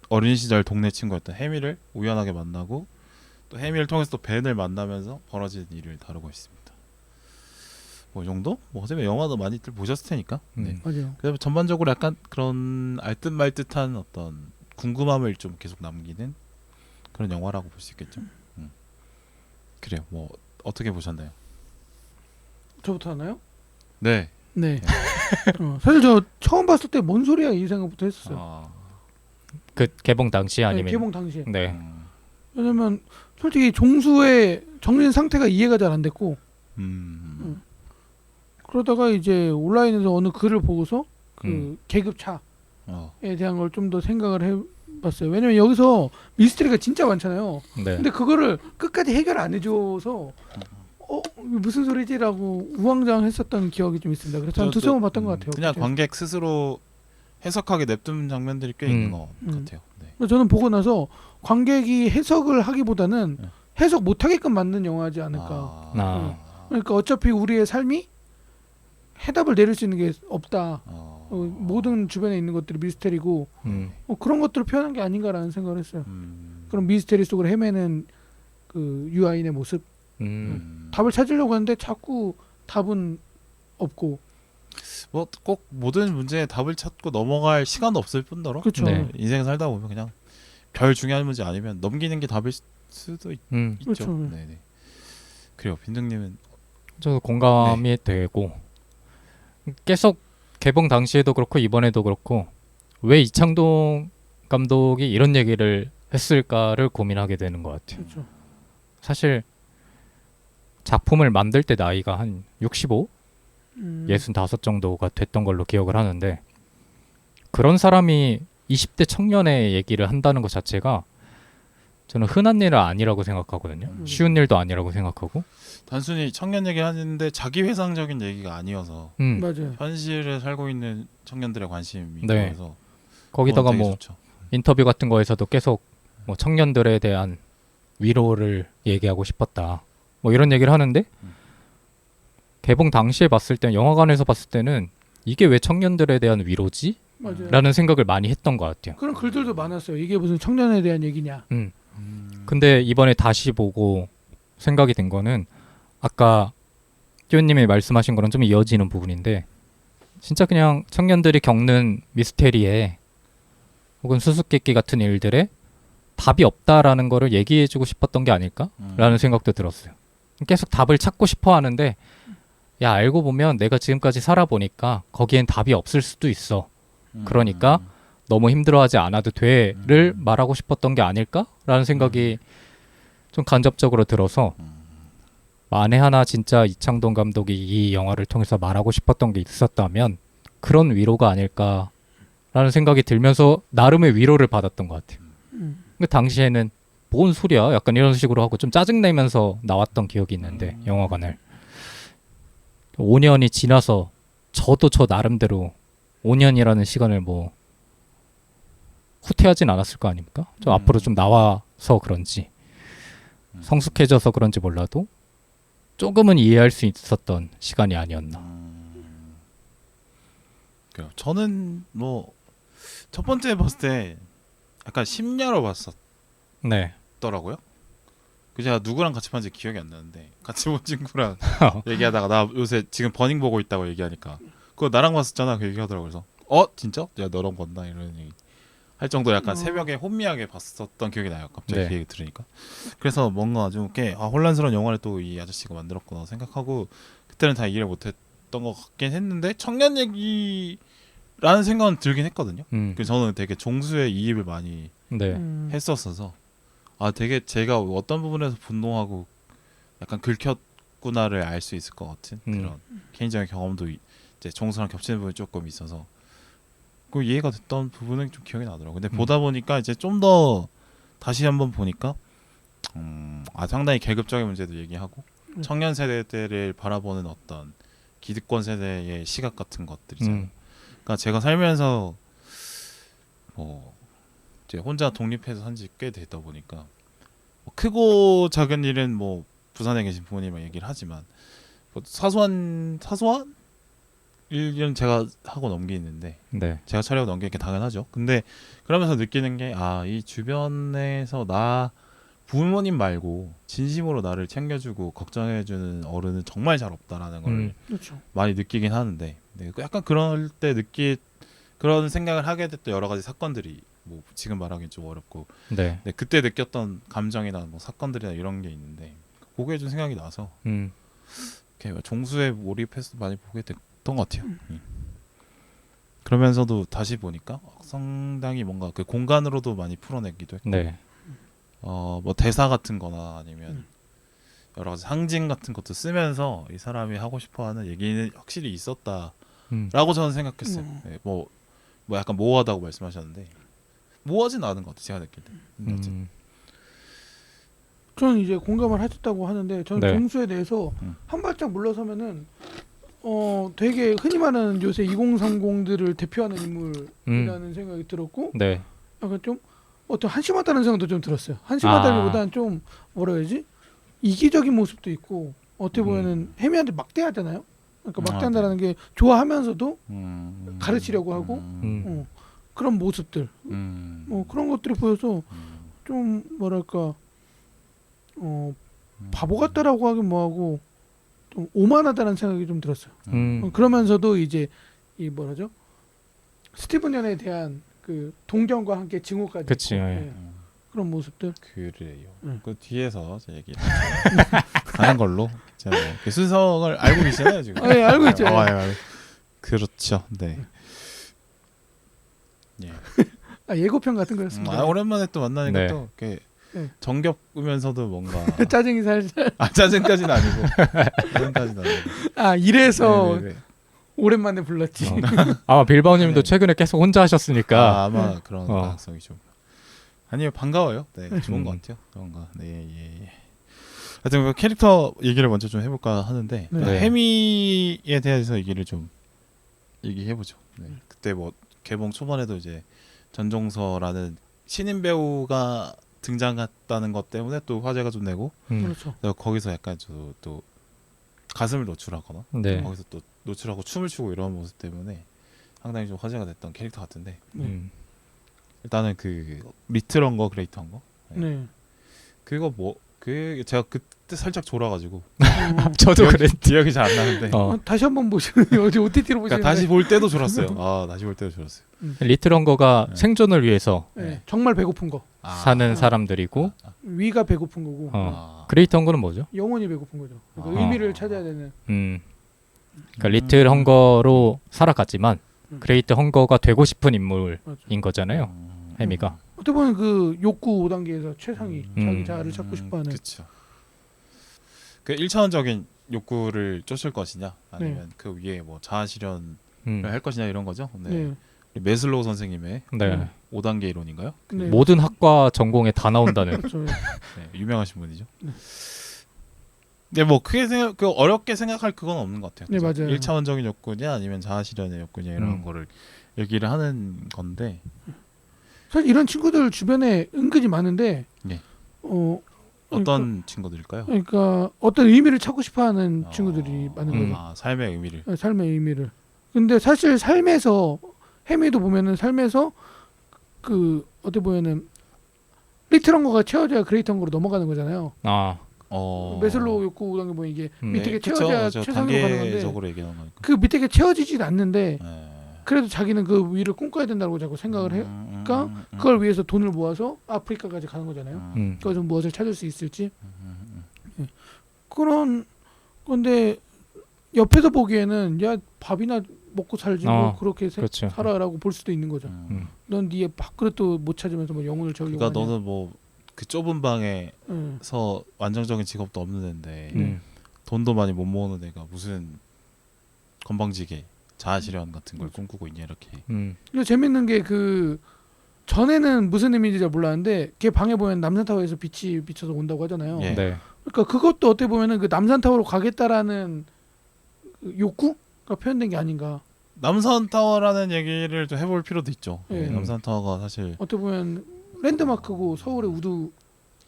어린 시절 동네 친구였던 해미를 우연하게 만나고 또 해미를 통해서 또 벤을 만나면서 벌어진 일을 다루고 있습니다. 뭐 이 정도? 뭐 어차피 영화도 많이들 보셨을 테니까. 네. 맞아요. 그다음에 전반적으로 약간 그런 알듯말듯한 어떤 궁금함을 좀 계속 남기는 그런 영화라고 볼 수 있겠죠. 그래요. 뭐 어떻게 보셨나요? 저부터 하나요? 네. 네. 사실 저 처음 봤을 때 뭔 소리야 이 생각부터 했었어요. 그 개봉 당시 네, 아니면 개봉 당시에. 네. 왜냐면 솔직히 종수의 정신 상태가 이해가 잘 안 됐고 그러다가 이제 온라인에서 어느 글을 보고서 그 계급 차에 대한 걸 좀 더 생각을 해봤어요. 왜냐면 여기서 미스터리가 진짜 많잖아요. 네. 근데 그거를 끝까지 해결 안 해줘서 무슨 소리지라고 우왕좌왕했었던 기억이 좀 있습니다. 그래서 한 두세 번 봤던 것 같아요. 그냥 그때. 관객 스스로 해석하게 냅둔 장면들이 꽤 있는 것 같아요. 네. 그래서 저는 보고 나서 관객이 해석을 하기보다는 네. 해석 못하게끔 만든 영화지 않을까. 그러니까 어차피 우리의 삶이 해답을 내릴 수 있는 게 없다. 모든 주변에 있는 것들이 미스테리고 그런 것들을 표현한 게 아닌가라는 생각을 했어요. 그럼 미스테리 속으로 헤매는 그 유아인의 모습 답을 찾으려고 하는데 자꾸 답은 없고 뭐 꼭 모든 문제에 답을 찾고 넘어갈 시간도 없을 뿐더러 그렇죠. 네. 인생 살다 보면 그냥 별 중요한 문제 아니면 넘기는 게 답일 수도 있죠. 그렇죠. 네네. 그래요. 빈정님은 저도 공감이 되고 계속 개봉 당시에도 그렇고 이번에도 그렇고 왜 이창동 감독이 이런 얘기를 했을까를 고민하게 되는 것 같아요. 그렇죠. 사실 작품을 만들 때 나이가 한 65? 65 정도가 됐던 걸로 기억을 하는데 그런 사람이 20대 청년의 얘기를 한다는 것 자체가 저는 흔한 일은 아니라고 생각하거든요. 쉬운 일도 아니라고 생각하고 단순히 청년 얘기 하는데 자기회상적인 얘기가 아니어서 맞아요. 현실에 살고 있는 청년들의 관심이 네. 있어서 거기다가 되게 뭐 좋죠. 인터뷰 같은 거에서도 계속 뭐 청년들에 대한 위로를 얘기하고 싶었다. 뭐 이런 얘기를 하는데 개봉 당시에 봤을 때 영화관에서 봤을 때는 이게 왜 청년들에 대한 위로지? 맞아요. 라는 생각을 많이 했던 것 같아요. 그런 글들도 많았어요. 이게 무슨 청년에 대한 얘기냐. 근데 이번에 다시 보고 생각이 든 거는 아까 띠오님이 말씀하신 거랑 좀 이어지는 부분인데 진짜 그냥 청년들이 겪는 미스테리에 혹은 수수께끼 같은 일들에 답이 없다라는 거를 얘기해주고 싶었던 게 아닐까라는 생각도 들었어요. 계속 답을 찾고 싶어 하는데 야 알고 보면 내가 지금까지 살아보니까 거기엔 답이 없을 수도 있어. 그러니까 너무 힘들어하지 않아도 돼를 말하고 싶었던 게 아닐까라는 생각이 좀 간접적으로 들어서 만에 하나 진짜 이창동 감독이 이 영화를 통해서 말하고 싶었던 게 있었다면 그런 위로가 아닐까라는 생각이 들면서 나름의 위로를 받았던 것 같아요. 근데 당시에는 뭔 소리야? 약간 이런 식으로 하고 좀 짜증내면서 나왔던 기억이 있는데 영화관을 5년이 지나서 저도 저 나름대로 5년이라는 시간을 뭐 후퇴하진 않았을 거 아닙니까? 좀 앞으로 좀 나와서 그런지 성숙해져서 그런지 몰라도 조금은 이해할 수 있었던 시간이 아니었나. 그래요. 저는 뭐 첫 번째 봤을 때 약간 심야로 네. 봤었더라고요. 그 제가 누구랑 같이 봤는지 기억이 안 나는데 같이 본 친구랑 얘기하다가 나 요새 지금 버닝 보고 있다고 얘기하니까 그거 나랑 봤었잖아 그 얘기하더라고요. 그래서 진짜? 야 너랑 봤나 이런 얘기 할 정도 약간 새벽에 혼미하게 봤었던 기억이 나요. 갑자기 네. 그 얘기 들으니까. 그래서 뭔가 좀 꽤 혼란스러운 영화를 또 이 아저씨가 만들었구나 생각하고 그때는 다 이해를 못했던 것 같긴 했는데 청년 얘기라는 생각은 들긴 했거든요. 그래서 저는 되게 종수의 이입을 많이 네. 했었어서 되게 제가 어떤 부분에서 분노하고 약간 긁혔구나를 알 수 있을 것 같은 그런 개인적인 경험도 이제 종수랑 겹치는 부분이 조금 있어서 그 이해가 됐던 부분은 좀 기억이 나더라고요. 근데 보다 보니까 이제 좀 더 다시 한번 보니까 상당히 계급적인 문제도 얘기하고 청년 세대들을 바라보는 어떤 기득권 세대의 시각 같은 것들이잖아요. 그러니까 제가 살면서 이제 혼자 독립해서 산지 꽤 되다 보니까 크고 작은 일은 뭐 부산에 계신 부모님이랑 얘기를 하지만 사소한 일은 제가 하고 넘기는데 네. 제가 처리하고 넘기는 게 당연하죠. 근데 그러면서 느끼는 게 이 주변에서 나 부모님 말고 진심으로 나를 챙겨주고 걱정해주는 어른은 정말 잘 없다라는 걸 그렇죠. 많이 느끼긴 하는데 약간 그럴 때 그런 생각을 하게 됐던 여러 가지 사건들이 뭐 지금 말하기는 좀 어렵고 네. 그때 느꼈던 감정이나 뭐 사건들이나 이런 게 있는데 그거에 좀 생각이 나서 이렇게 종수에 몰입해서 많이 보게 됐던 것 같아요. 그러면서도 다시 보니까 상당히 뭔가 그 공간으로도 많이 풀어내기도 했고 네. 뭐 대사 같은 거나 아니면 여러 가지 상징 같은 것도 쓰면서 이 사람이 하고 싶어하는 얘기는 확실히 있었다라고 저는 생각했어요. 네, 뭐 약간 모호하다고 말씀하셨는데 모호하진 않은 것 같아요. 제가 느낄 때. 저는 이제 공감을 하셨다고 하는데 저는 네. 종수에 대해서 한 발짝 물러서면은 되게 흔히 말하는 요새 2030들을 대표하는 인물이라는 생각이 들었고 네. 약간 좀 어떤 한심하다는 생각도 좀 들었어요. 한심하다기보다는 좀 뭐라 해야지 이기적인 모습도 있고 어떻게 보면은 해미한테 막대하잖아요. 그러니까 막대한다라는 게 좋아하면서도 가르치려고 하고 그런 모습들 그런 것들이 보여서 좀 뭐랄까 바보 같다라고 하긴 뭐하고 좀 오만하다는 생각이 좀 들었어요. 그러면서도 이제 이 뭐라죠 스티븐 연에 대한 그 동정과 함께 증오까지 그치, 있고, 예. 그런 모습들. 그래요. 그 뒤에서 제 얘기 하는 걸로 제가 그 순서를 알고 계시잖아요 지금. 예, 알고 있죠. 그렇죠. 네. 예. 예고편 같은 거였습니다. 오랜만에 또 만나니까 네. 또 이렇게 네. 정겹으면서 뭔가 짜증이 살살. 짜증까지는 아니고 짜증까지는 아니고. 이래서 네네네. 오랜만에 불렀지. 아마 빌바오님도 네. 최근에 계속 혼자 하셨으니까 아마 그런 가능성이 좀. 아니요 반가워요. 네 좋은 것 같아요. 그런가. 네 예. 하여튼 그 캐릭터 얘기를 먼저 좀 해볼까 하는데 네. 해미에 대해서 얘기를 좀 얘기해보죠. 네. 그때 뭐 개봉 초반에도 이제 전종서라는 신인 배우가 등장했다는 것 때문에 또 화제가 좀 되고 그렇죠. 거기서 약간 또 가슴을 노출하거나 네. 거기서 또 노출하고 춤을 추고 이런 모습 때문에 상당히 좀 화제가 됐던 캐릭터 같은데 일단은 그 리틀한 거 그레이트한 거 네. 그거 제가 그때 살짝 졸아가지고 저도 그랬. 기억이 잘 안 나는데 다시 한번 보시는 어디 OTT로 보시는 그러니까 다시 볼 때도 졸았어요. 다시 볼 때도 졸았어요. 리틀헌거가 생존을 위해서 정말 배고픈 거. 사는 사람들이고 위가 배고픈 거고 그레이트헌거는 뭐죠? 영혼이 배고픈 거죠. 그러니까 의미를 찾아야 되는. 그러니까 리틀헌거로 살아갔지만 그레이트헌거가 되고 싶은 인물인 거잖아요. 해미가. 어떻게 보면 그 욕구 5단계에서 최상위 자기 자아를 찾고 싶어하는. 그렇죠. 그 1차원적인 욕구를 쫓을 것이냐 아니면 그 위에 뭐 자아 실현을 할 것이냐 이런 거죠. 네. 메슬로우 선생님의 5단계 이론인가요? 네. 모든 학과 전공에 다 나온다는. 그렇죠. 유명하신 분이죠. 근데 뭐 크게 어렵게 생각할 그건 없는 것 같아요. 네, 맞아요. 1차원적인 욕구냐 아니면 자아 실현의 욕구냐 이런 거를 얘기를 하는 건데 사실 이런 친구들 주변에 은근히 많은데 어떤 친구들일까요? 그러니까 어떤 의미를 찾고 싶어하는 친구들이 많은 거죠. 삶의 의미를. 삶의 의미를. 근데 사실 삶에서 해미도 보면은 삶에서 그 어떻게 보면은 리트런거가 채워져야 그레이턴거로 넘어가는 거잖아요. 아, 메슬로우 욕구 구동에 보면 이게 밑에 게 그쵸, 채워져야 그쵸. 최상으로 가는 건데 단계적으로 얘기하는 거니까. 그 밑에 게 채워지진 않는데 네. 그래도 자기는 그 위를 꿈꿔야 된다고 자꾸 생각을 해니까 그걸 위해서 돈을 모아서 아프리카까지 가는 거잖아요. 거기서 무엇을 찾을 수 있을지 그런 건데 옆에서 보기에는 야 밥이나 먹고 살지 뭐 그렇게 그렇죠. 살아라고 볼 수도 있는 거죠. 넌 네 밥그릇도 못 찾으면서 뭐 영혼을 저기 그러니까 너는 뭐 그 좁은 방에서 응. 안정적인 직업도 없는 애인데 음. 돈도 많이 못 모으는 애가 무슨 건방지게 자아실현 같은 걸 꿈꾸고 있냐 이렇게. 근데 재밌는 게 그 전에는 무슨 의미인지 잘 몰랐는데 걔 방에 보면 남산타워에서 빛이 비쳐서 온다고 하잖아요. 예. 네. 그러니까 그것도 어떻게 보면은 그 남산타워로 가겠다라는 그 욕구가 표현된 게 아닌가. 남산 타워라는 얘기를 좀 해볼 필요도 있죠. 예. 남산 타워가 사실 어떻게 보면 랜드마크고 서울의 우두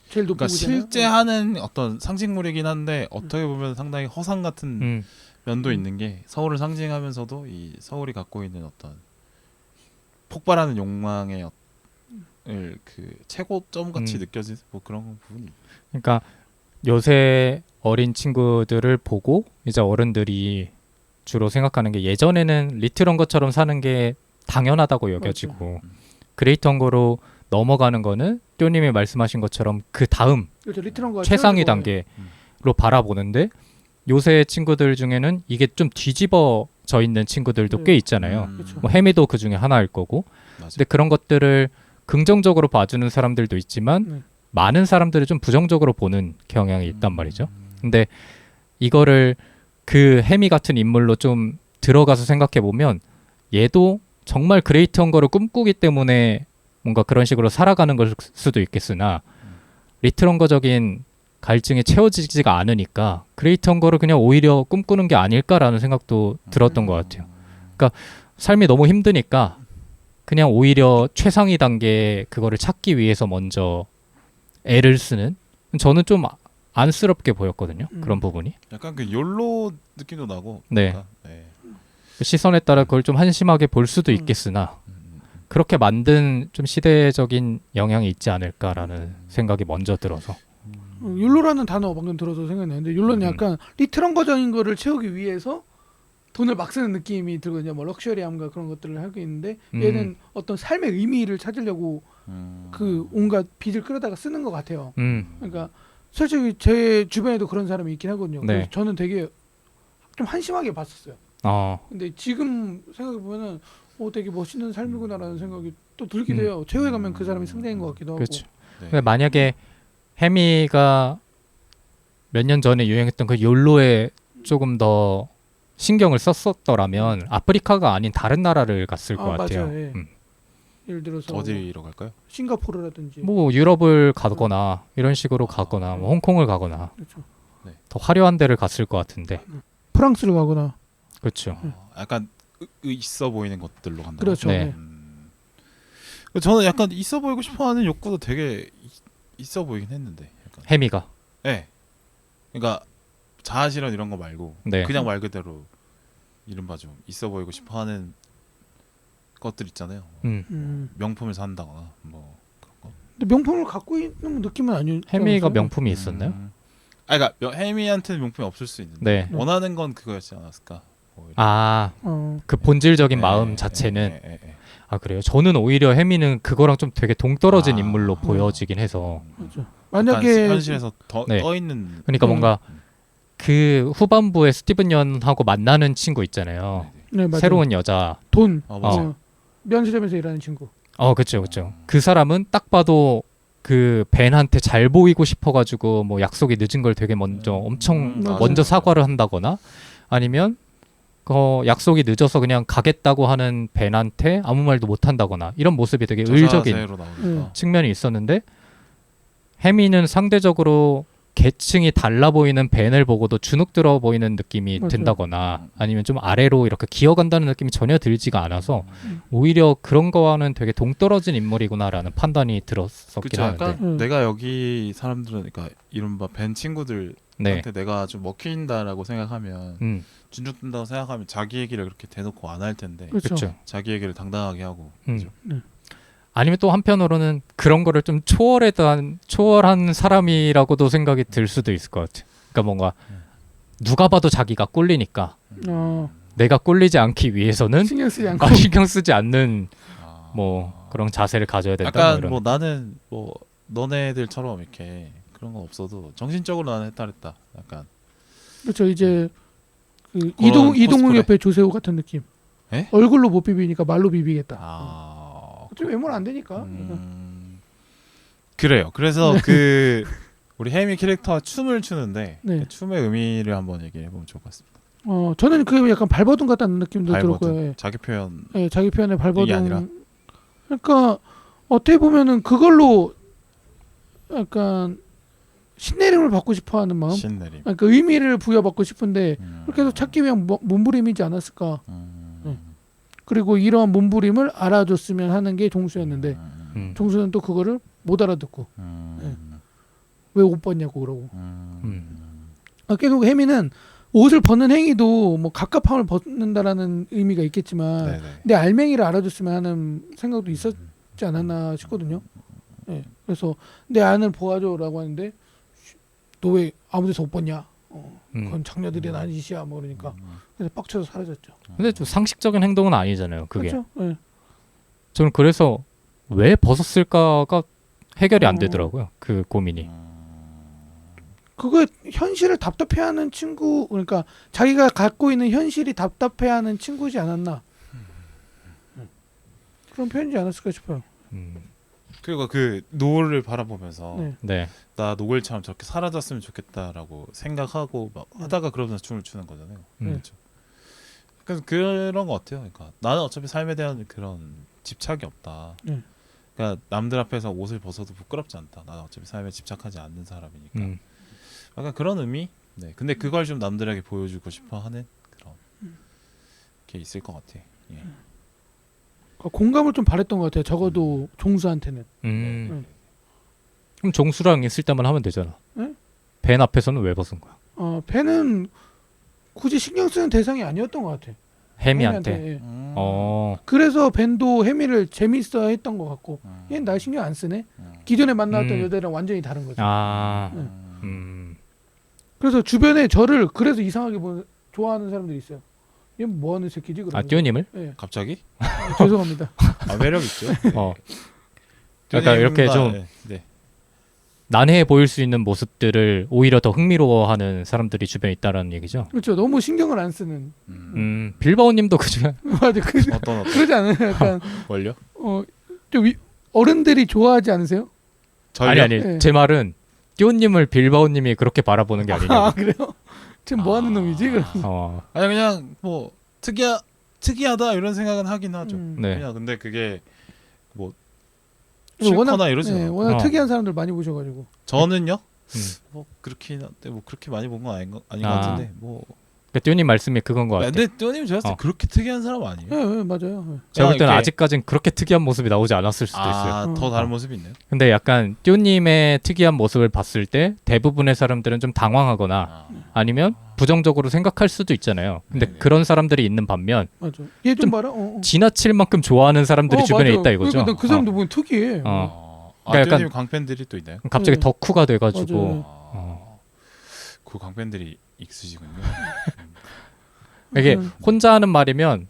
제일 높은 그러니까 곳이잖아요. 실제 하는 어떤 상징물이긴 한데 어떻게 보면 상당히 허상 같은 면도 있는 게 서울을 상징하면서도 이 서울이 갖고 있는 어떤 폭발하는 욕망의 그 최고점 같이 느껴지는 뭐 그런 부분이. 그러니까 요새 어린 친구들을 보고 이제 어른들이 주로 생각하는 게 예전에는 리틀한 것처럼 사는 게 당연하다고 여겨지고 그레이턴거로 넘어가는 거는 뀨님이 말씀하신 것처럼 그 다음 그렇죠. 리트런거가 최상위 채워지고. 단계로 바라보는데 요새 친구들 중에는 이게 좀 뒤집어져 있는 친구들도 꽤 있잖아요. 그렇죠. 뭐 해미도 그 중에 하나일 거고. 맞아. 근데 그런 것들을 긍정적으로 봐주는 사람들도 있지만 많은 사람들이 좀 부정적으로 보는 경향이 있단 말이죠. 근데 이거를 그 해미 같은 인물로 좀 들어가서 생각해 보면 얘도 정말 그레이트한 거를 꿈꾸기 때문에 뭔가 그런 식으로 살아가는 걸 수도 있겠으나 리트런거적인 갈증이 채워지지가 않으니까 그레이트한 거를 그냥 오히려 꿈꾸는 게 아닐까라는 생각도 들었던 것 같아요. 그러니까 삶이 너무 힘드니까 그냥 오히려 최상위 단계 그거를 찾기 위해서 먼저 애를 쓰는, 저는 좀 안쓰럽게 보였거든요. 그런 부분이. 약간 그 욜로 느낌도 나고. 네. 그러니까, 네. 시선에 따라 그걸 좀 한심하게 볼 수도 있겠으나 그렇게 만든 좀 시대적인 영향이 있지 않을까라는 생각이 먼저 들어서. 율로라는 단어 방금 들어서 생각나는데 율로는 약간 리트런거적인 거를 채우기 위해서 돈을 막 쓰는 느낌이 들거든요. 뭐 럭셔리함과 그런 것들을 하고 있는데 얘는 어떤 삶의 의미를 찾으려고 그 온갖 빚을 끌어다가 쓰는 것 같아요. 그러니까 솔직히 제 주변에도 그런 사람이 있긴 하거든요. 네. 그래서 저는 되게 좀 한심하게 봤었어요. 근데 지금 생각해 보면은 되게 멋있는 삶이구나라는 생각이 또 들기도 해요. 최후에 가면 그 사람이 승자인 것 같기도 하고. 그렇죠. 네. 근데 만약에 해미가 몇 년 전에 유행했던 그 욜로에 조금 더 신경을 썼었더라면 아프리카가 아닌 다른 나라를 갔을 것 같아요. 맞아요. 예. 예를 들어서 어디로 갈까요? 싱가포르라든지 뭐 유럽을 가거나 이런 식으로 가거나 뭐 홍콩을 가거나 그렇죠. 더 화려한 데를 갔을 것 같은데. 프랑스를 가거나 그렇죠. 약간 있어 보이는 것들로 간다. 그렇죠. 네. 저는 약간 있어 보이고 싶어하는 욕구도 되게 있어 보이긴 했는데. 약간. 해미가. 네. 그러니까 자아실현 이런 거 말고 네. 그냥 말 그대로 이른바 좀 있어 보이고 싶어하는 것들 있잖아요. 명품을 산다거나 뭐 그런 거. 근데 명품을 갖고 있는 느낌은 아니에요. 해미가 명품이 있었나요? 그러니까 해미한테는 명품이 없을 수 있는데 네. 원하는 건 그거였지 않았을까? 오히려. 그 본질적인 네, 마음 자체는 네. 아 그래요? 저는 오히려 해미는 그거랑 좀 되게 동떨어진 인물로 보여지긴 해서 그렇죠. 만약에 만약에 현실에서 네. 떠 있는 그러니까 뭔가 그 후반부에 스티븐 연하고 만나는 친구 있잖아요. 네, 맞아요. 새로운 여자. 돈 맞아. 면세점에서 일하는 친구. 그렇죠. 그 사람은 딱 봐도 그 벤한테 잘 보이고 싶어가지고 뭐 약속이 늦은 걸 되게 먼저 엄청 맞아요. 먼저 사과를 한다거나 아니면 약속이 늦어서 그냥 가겠다고 하는 벤한테 아무 말도 못 한다거나 이런 모습이 되게 의적인 저자세로 나오니까. 측면이 있었는데 해미는 상대적으로 계층이 달라 보이는 벤을 보고도 주눅 들어 보이는 느낌이 맞아요. 든다거나 아니면 좀 아래로 이렇게 기어간다는 느낌이 전혀 들지가 않아서 오히려 그런 거와는 되게 동떨어진 인물이구나라는 판단이 들었었긴 그쵸, 하는데 약간 내가 여기 사람들은 그러니까 이른바 벤 친구들 네. 한테 내가 좀 먹힌다라고 생각하면 준중 뜬다고 생각하면 자기 얘기를 그렇게 대놓고 안 할 텐데 그렇죠. 그렇죠. 자기 얘기를 당당하게 하고 그죠? 아니면 또 한편으로는 그런 거를 좀 초월한 사람이라고도 생각이 들 수도 있을 것 같아. 그러니까 뭔가 누가 봐도 자기가 꿀리니까 내가 꿀리지 않기 위해서는 신경 쓰지 않고 신경 쓰지 않는 뭐 그런 자세를 가져야 된다. 약간 뭐 이런. 뭐 나는 뭐 너네들처럼 이렇게 그런 건 없어도 정신적으로 나는 해탈했다. 약간 그렇죠. 이제 그 그런 이동욱 코스프레. 옆에 조세호 같은 느낌. 에? 얼굴로 못 비비니까 말로 비비겠다. 좀 외모는 안 되니까. 그래요. 그래서 그 우리 혜미 캐릭터가 춤을 추는데 네. 그 춤의 의미를 한번 얘기해 보면 좋을 것 같습니다. 저는 그 약간 발버둥 같다는 느낌도 발버둥, 들었고요. 예. 자기 표현 예, 자기 표현의 이게 아니라? 발버둥. 그러니까 어떻게 보면은 그걸로 약간 신내림을 받고 싶어하는 마음. 신내림. 그러니까 의미를 부여받고 싶은데 그렇게 해서 찾기 위한 몸부림이지 않았을까. 그리고 이러한 몸부림을 알아줬으면 하는 게 종수였는데 종수는 또 그거를 못 알아듣고 왜 옷 벗냐고 그러고. 계속 혜미는 옷을 벗는 행위도 뭐 갑갑함을 벗는다라는 의미가 있겠지만 네네. 내 알맹이를 알아줬으면 하는 생각도 있었지 않았나 싶거든요. 예. 그래서 내 안을 보아줘라고 하는데 너 왜 아무 데서 옷 벗냐? 그건 장녀들이 하는 짓이야. 뭐 그러니까 그래서 빡쳐서 사라졌죠. 근데 좀 상식적인 행동은 아니잖아요. 그게. 그렇죠. 예. 저는 그래서 왜 벗었을까가 해결이 안 되더라고요. 그 고민이. 그거 현실을 답답해하는 친구, 그러니까 자기가 갖고 있는 현실이 답답해하는 친구지 않았나. 그런 표현이지 않았을까 싶어요. 그리고 그 노을을 바라보면서 네. 네. 나 노을처럼 저렇게 사라졌으면 좋겠다라고 생각하고 막 하다가 그러면서 춤을 추는 거잖아요. 그렇죠. 그래서 그런 것 같아요. 그러니까 나는 어차피 삶에 대한 그런 집착이 없다. 그러니까 남들 앞에서 옷을 벗어도 부끄럽지 않다. 나는 어차피 삶에 집착하지 않는 사람이니까. 약간 그런 의미. 네. 근데 그걸 좀 남들에게 보여주고 싶어하는 그런 게 있을 것 같아. 예. 공감을 좀 바랬던 것 같아요. 적어도 종수한테는. 그럼 종수랑 있을 때만 하면 되잖아. 네? 벤 앞에서는 왜 벗은 거야? 벤은 굳이 신경 쓰는 대상이 아니었던 것 같아. 혜미한테. 예. 그래서 그래서 벤도 혜미를 재밌어 했던 것 같고 얘는 날 신경 안 쓰네. 기존에 만나왔던 여자랑 완전히 다른 거죠. 그래서 주변에 저를 그래서 이상하게 좋아하는 사람들이 있어요. 얘 뭐하는 새끼지? 그러면서. 띠오님을? 예. 갑자기? 죄송합니다. 매력 있죠. 약간 이렇게 좀 네. 난해해 보일 수 있는 모습들을 오히려 더 흥미로워하는 사람들이 주변에 있다라는 얘기죠. 그렇죠. 너무 신경을 안 쓰는. 빌바오님도 그중에 맞아. 어떤 그러지 않아요? 약간 뭘요? 좀 어른들이 좋아하지 않으세요? 아니 네. 제 말은 띠오님을 빌바오님이 그렇게 바라보는 게 아니냐. 그래요? 지금 뭐 하는 놈이지? 아니 그냥 뭐 특이하다 이런 생각은 하긴 하죠. 네. 그냥 근데 그게 뭐 워낙, 싫거나 이러지 네, 않아요. 워낙 특이한 사람들 많이 보셔가지고. 저는요. 뭐 그렇긴 한데 뭐 그렇게 많이 본 건 아닌 것 같은데 뭐. 그러니까 띠오님 말씀이 그건 것 같아요. 근데 띠오님 제가 봤을 때 그렇게 특이한 사람 아니에요. 네, 맞아요. 제가 볼 때는 이렇게- 아직까진 그렇게 특이한 모습이 나오지 않았을 수도 있어요. 더 다른 모습이 있네요. 근데 약간 띠오님의 특이한 모습을 봤을 때 대부분의 사람들은 좀 당황하거나 아니면 부정적으로 생각할 수도 있잖아요. 근데 네네. 그런 사람들이 있는 반면 맞아. 얘 좀 봐라. 지나칠 만큼 좋아하는 사람들이 주변에 맞아. 있다 이거죠. 그러니까 그 사람도 보면 특이해. 그러니까 약간- 띠오님 광팬들이 또 있나요? 갑자기 덕후가 돼가지고 그 광팬들이 익숙이군요. 이게 혼자 하는 말이면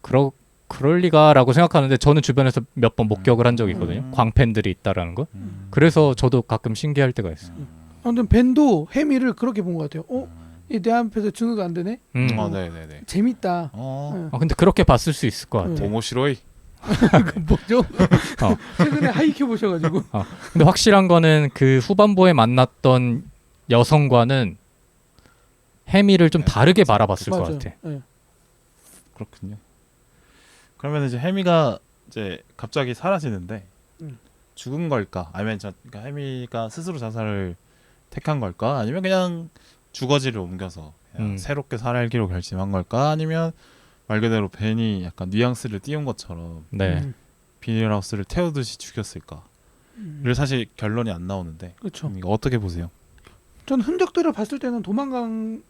그럴 리가라고 생각하는데 저는 주변에서 몇 번 목격을 한 적이 있거든요. 광팬들이 있다라는 거. 그래서 저도 가끔 신기할 때가 있어요. 아무튼 벤도 혜미를 그렇게 본 것 같아요. 얘 내 앞에서 증거가 안 되네. 네네네. 재밌다. 근데 그렇게 봤을 수 있을 것 같아요. 오모시로이. 뭐죠? 최근에 하이큐 보셔가지고. 근데 확실한 거는 그 후반부에 만났던 여성과는 혜미를 좀 다르게 바라봤을 것 같아. 네. 그렇군요. 그러면 이제 혜미가 이제 갑자기 사라지는데 죽은 걸까? 아니면 그러니까 혜미가 스스로 자살을 택한 걸까? 아니면 그냥 주거지를 옮겨서 그냥 새롭게 살기로 결심한 걸까? 아니면 말 그대로 벤이 약간 뉘앙스를 띄운 것처럼 네. 비닐하우스를 태우듯이 죽였을까? 를 사실 결론이 안 나오는데 그렇죠. 이거 어떻게 보세요? 전 흔적들을 봤을 때는 도망간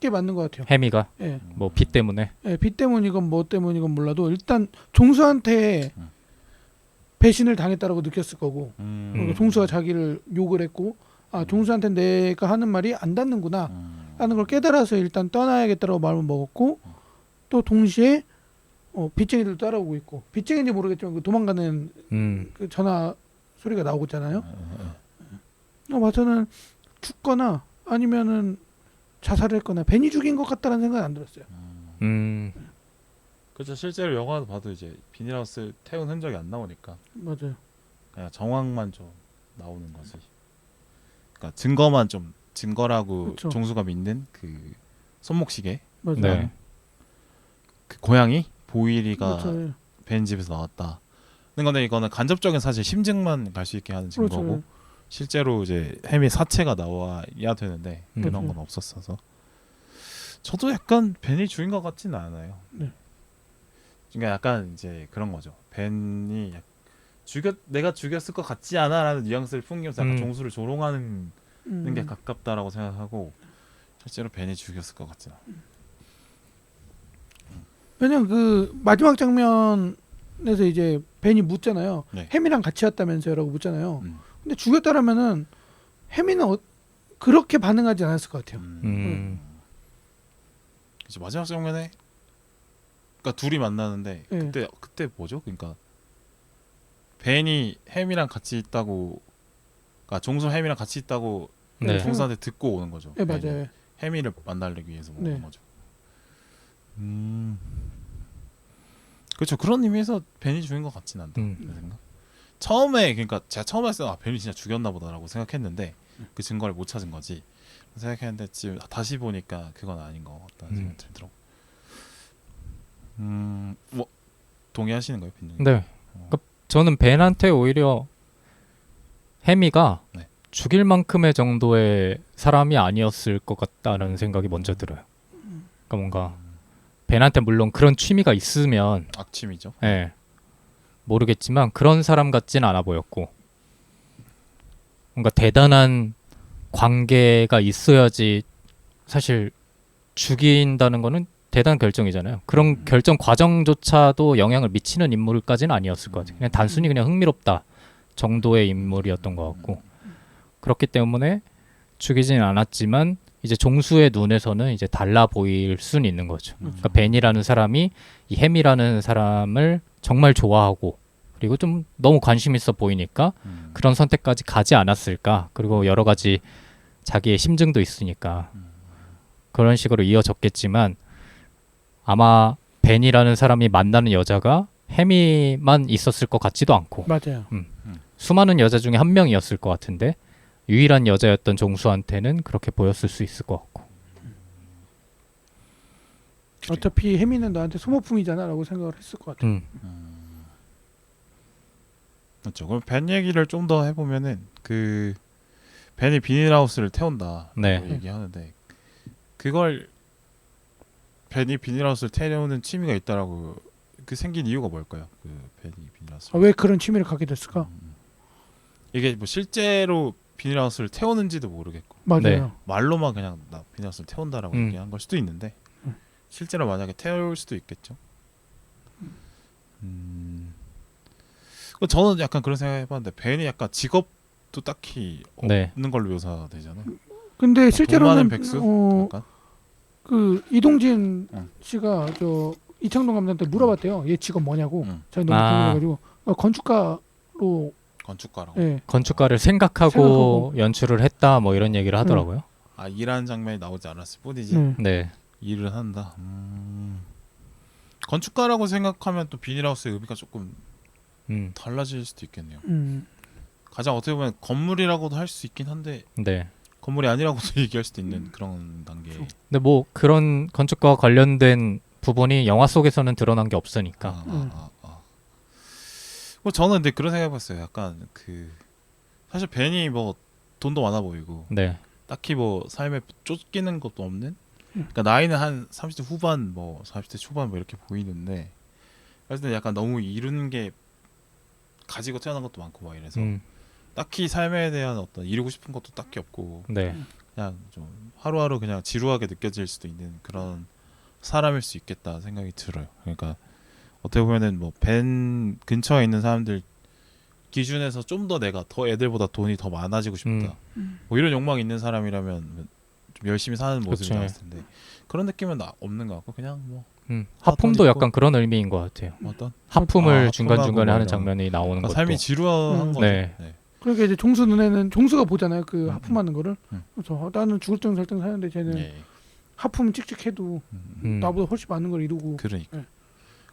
게 맞는 것 같아요. 해미가 예. 뭐 비 때문에. 예, 비 때문이건 뭐 때문이건 몰라도 일단 종수한테 배신을 당했다라고 느꼈을 거고 그리고 종수가 자기를 욕을 했고 종수한테 내가 하는 말이 안 닿는구나 라는 걸 깨달아서 일단 떠나야겠다라고 마음을 먹었고 또 동시에 빚쟁이들 따라오고 있고 빚쟁이인지 모르겠지만 그 도망가는 그 전화 소리가 나오고 있잖아요. 저는 죽거나 아니면은 자살을 했거나 벤이 죽인 것 같다는 생각이 안 들었어요. 그렇죠. 실제로 영화도 봐도 이제 비닐하우스 태운 흔적이 안 나오니까 맞아요. 그냥 정황만 좀 나오는 거지. 그러니까 증거만 좀 증거라고 그쵸. 종수가 믿는 그 손목시계, 맞아요. 네. 그 고양이 보일이가 그렇죠. 예. 벤 집에서 나왔다. 근데 이거는 간접적인 사실 심증만 갈 수 있게 하는 증거고 그렇죠. 실제로 이제 햄의 사체가 나와야 되는데 그런 그렇죠. 건 없었어서 저도 약간 벤이 죽인 것 같지는 않아요. 네. 그러니까 약간 이제 그런 거죠. 벤이 내가 죽였을 것 같지 않아라는 뉘앙스를 풍기면서 약간 종수를 조롱하는 게 가깝다라고 생각하고 실제로 벤이 죽였을 것 같진 않아. 왜냐면 그 마지막 장면에서 이제 벤이 묻잖아요. 네. 햄이랑 같이 왔다면서요라고 묻잖아요. 근데 죽였다라면은 햄이는 그렇게 반응하지 않았을 것 같아요. 그치, 마지막 장면에 그러니까 둘이 만나는데 네. 그때 뭐죠? 그러니까 벤이 햄이랑 같이 있다고, 그러니까 종수 햄이랑 같이 있다고 네. 종수한테 듣고 오는 거죠. 네, 벤이. 맞아요. 햄이를 만나기 위해서 오는 네. 거죠. 그렇죠. 그런 의미에서 벤이 죽인 것 같진 않다. 내 생각. 처음에 그러니까 제가 처음 봤을 때 벤이 진짜 죽였나 보다라고 생각했는데 그 증거를 못 찾은 거지 생각했는데 지금 다시 보니까 그건 아닌 것 같다는 생각이 들더라고. 뭐 동의하시는 거예요, 빈님? 네. 그러니까 저는 벤한테 오히려 해미가 네. 죽일 만큼의 정도의 사람이 아니었을 것 같다는 생각이 먼저 들어요. 그러니까 뭔가 벤한테 물론 그런 취미가 있으면 악취미죠. 예. 모르겠지만 그런 사람 같진 않아 보였고 뭔가 대단한 관계가 있어야지 사실 죽인다는 거는 대단한 결정이잖아요. 그런 결정 과정조차도 영향을 미치는 인물까지는 아니었을 것 같아요. 그냥 단순히 그냥 흥미롭다 정도의 인물이었던 것 같고 그렇기 때문에 죽이지는 않았지만 이제 종수의 눈에서는 이제 달라 보일 수는 있는 거죠. 그러니까 벤이라는 사람이 이 햄이라는 사람을 정말 좋아하고 그리고 좀 너무 관심 있어 보이니까 그런 선택까지 가지 않았을까. 그리고 여러 가지 자기의 심증도 있으니까 그런 식으로 이어졌겠지만 아마 벤이라는 사람이 만나는 여자가 햄이만 있었을 것 같지도 않고 맞아요. 수많은 여자 중에 한 명이었을 것 같은데 유일한 여자였던 종수한테는 그렇게 보였을 수 있을 것 같고 어차피 햄이는 너한테 소모품이잖아라고 생각을 했을 것 같아요. 그렇죠. 그럼 벤 얘기를 좀 더 해보면은 그 벤이 비닐하우스를 태운다 네. 얘기하는데 그걸 벤이 비닐하우스를 태우는 취미가 있다라고 그 생긴 이유가 뭘까요? 그 벤이 비닐하우스. 왜 그런 취미를 갖게 됐을까? 이게 뭐 실제로 비닐하우스를 태우는지도 모르겠고 맞아요. 네. 말로만 그냥 나 비닐하우스를 태운다라고 얘기한 걸 수도 있는데 실제로 만약에 태울 수도 있겠죠. 저는 약간 그런 생각 해봤는데 벤이 약간 직업도 딱히 네. 없는 걸로 묘사되잖아요. 근데 돈많은 실제로는 백수? 약간? 그 이동진 응. 씨가 저 이창동 감독한테 물어봤대요. 얘 직업 뭐냐고. 응. 자기 너무 궁금해가지고 건축가로 건축가라고. 예. 건축가를 생각하고 연출을 했다 뭐 이런 얘기를 하더라고요. 아 일하는 장면이 나오지 않았을 뿐이지 네. 일을 한다. 건축가라고 생각하면 또 비닐하우스의 의미가 조금 달라질 수도 있겠네요. 가장 어떻게 보면 건물이라고도 할 수 있긴 한데 네. 건물이 아니라고도 얘기할 수도 있는 그런 단계. 근데 뭐 그런 건축과 관련된 부분이 영화 속에서는 드러난 게 없으니까. 뭐 저는 근데 그런 생각해봤어요. 약간 그 사실 벤이 뭐 돈도 많아 보이고 네. 딱히 뭐 삶에 쫓기는 것도 없는. 그러니까 나이는 한 30대 후반 뭐 40대 초반 뭐 이렇게 보이는데 그래서 약간 너무 이룬 게 가지고 태어난 것도 많고 막 이래서 딱히 삶에 대한 어떤 이루고 싶은 것도 딱히 없고 네. 그냥 좀 하루하루 그냥 지루하게 느껴질 수도 있는 그런 사람일 수 있겠다 생각이 들어요. 그러니까 어떻게 보면은 뭐 벤 근처에 있는 사람들 기준에서 좀 더 내가 더 애들보다 돈이 더 많아지고 싶다. 뭐 이런 욕망이 있는 사람이라면 좀 열심히 사는 모습이 그쵸. 나왔을 텐데 그런 느낌은 없는 것 같고 그냥 뭐 하품도 있고. 약간 그런 의미인 것 같아요. 어떤 하품을 아, 중간 중간에 하품하고 하는 뭐 장면이 나오는 그러니까 것도. 삶이 지루한 거죠. 네. 그러니까 이제 종수 눈에는 종수가 보잖아요. 그 하품하는 거를. 음. 그래서 나는 죽을 정 살정 사는데 쟤는 예. 하품 찍찍해도 나보다 훨씬 많은 걸 이루고. 그러니까. 네.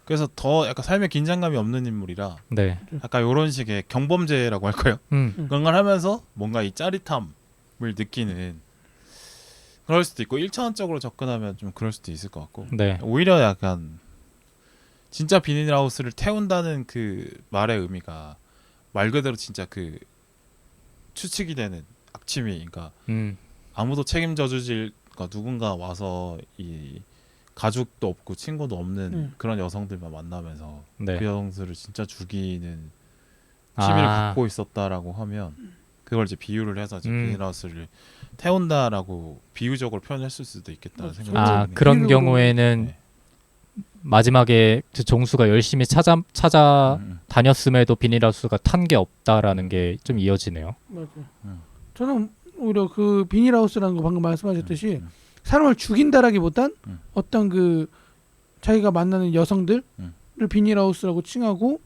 그래서 더 약간 삶에 긴장감이 없는 인물이라 네. 약간 이런 식의 경범죄라고 할까요? 그런 걸 하면서 뭔가 이 짜릿함을 느끼는 그럴 수도 있고 1차원적으로 접근하면 좀 그럴 수도 있을 것 같고 네. 오히려 약간 진짜 비닐하우스를 태운다는 그 말의 의미가 말 그대로 진짜 그 추측이 되는 악취미 그러니까 아무도 책임져 주질 그러니까 누군가 와서 이 가족도 없고 친구도 없는 그런 여성들만 만나면서 네. 그 여성들을 진짜 죽이는 취미를 갖고 있었다라고 하면 그걸 이제 비유를 해서 이제 비닐하우스를 태운다라고 비유적으로 표현했을 수도 있겠다는 생각이 드네요. 그런 비유로- 경우에는 네. 마지막에 그 종수가 열심히 찾아 다녔음에도 비닐하우스가 탄 게 없다라는 게 좀 이어지네요. 맞아요. 저는 오히려 그 비닐하우스라는 거 방금 말씀하셨듯이 사람을 죽인다라기보단 어떤 그 자기가 만나는 여성들을 비닐하우스라고 칭하고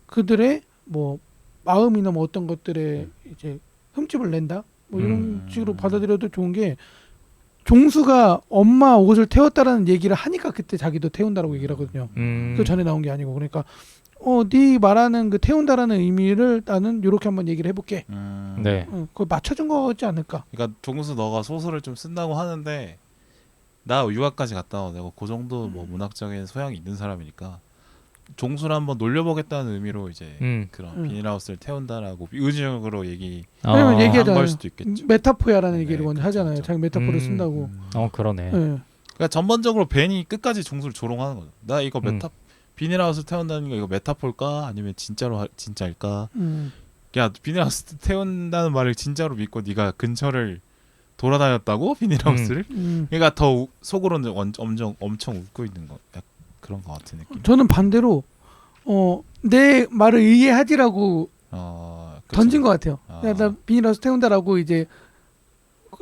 그들의 뭐 마음이나 뭐 어떤 것들에 이제 흠집을 낸다 뭐 이런 식으로 받아들여도 좋은 게 종수가 엄마 옷을 태웠다라는 얘기를 하니까 그때 자기도 태운다라고 얘기를 하거든요. 그 전에 나온 게 아니고 그러니까 네 말하는 그 태운다라는 의미를 나는 이렇게 한번 얘기를 해볼게. 네. 그걸 맞춰준 거지 않을까? 그러니까 종수 너가 소설을 좀 쓴다고 하는데 나 유학까지 갔다 와 내가 그 정도 뭐 문학적인 소양이 있는 사람이니까 종수를 한번 놀려보겠다는 의미로 이제 그런 비닐하우스를 태운다라고 의지적으로 왜냐면 한 얘기하잖아요. 걸 수도 있겠죠. 메타포야라는 네, 얘기를 먼저 그렇죠, 하잖아요. 그렇죠. 자기 메타포를 쓴다고. 그러네. 네. 그러니까 전반적으로 벤이 끝까지 종수를 조롱하는 거죠. 나 이거 비닐하우스 태운다는 거 이거 메타포일까 아니면 진짜일까? 야 비닐하우스 태운다는 말을 진짜로 믿고 네가 근처를 돌아다녔다고 비닐하우스를? 그러니까 더 속으로는 엄청 웃고 있는 거 그런 거 같은 느낌. 저는 반대로 내 말을 이해하지라고 던진 것 같아요. 야, 나 비닐하우스 태운다라고 이제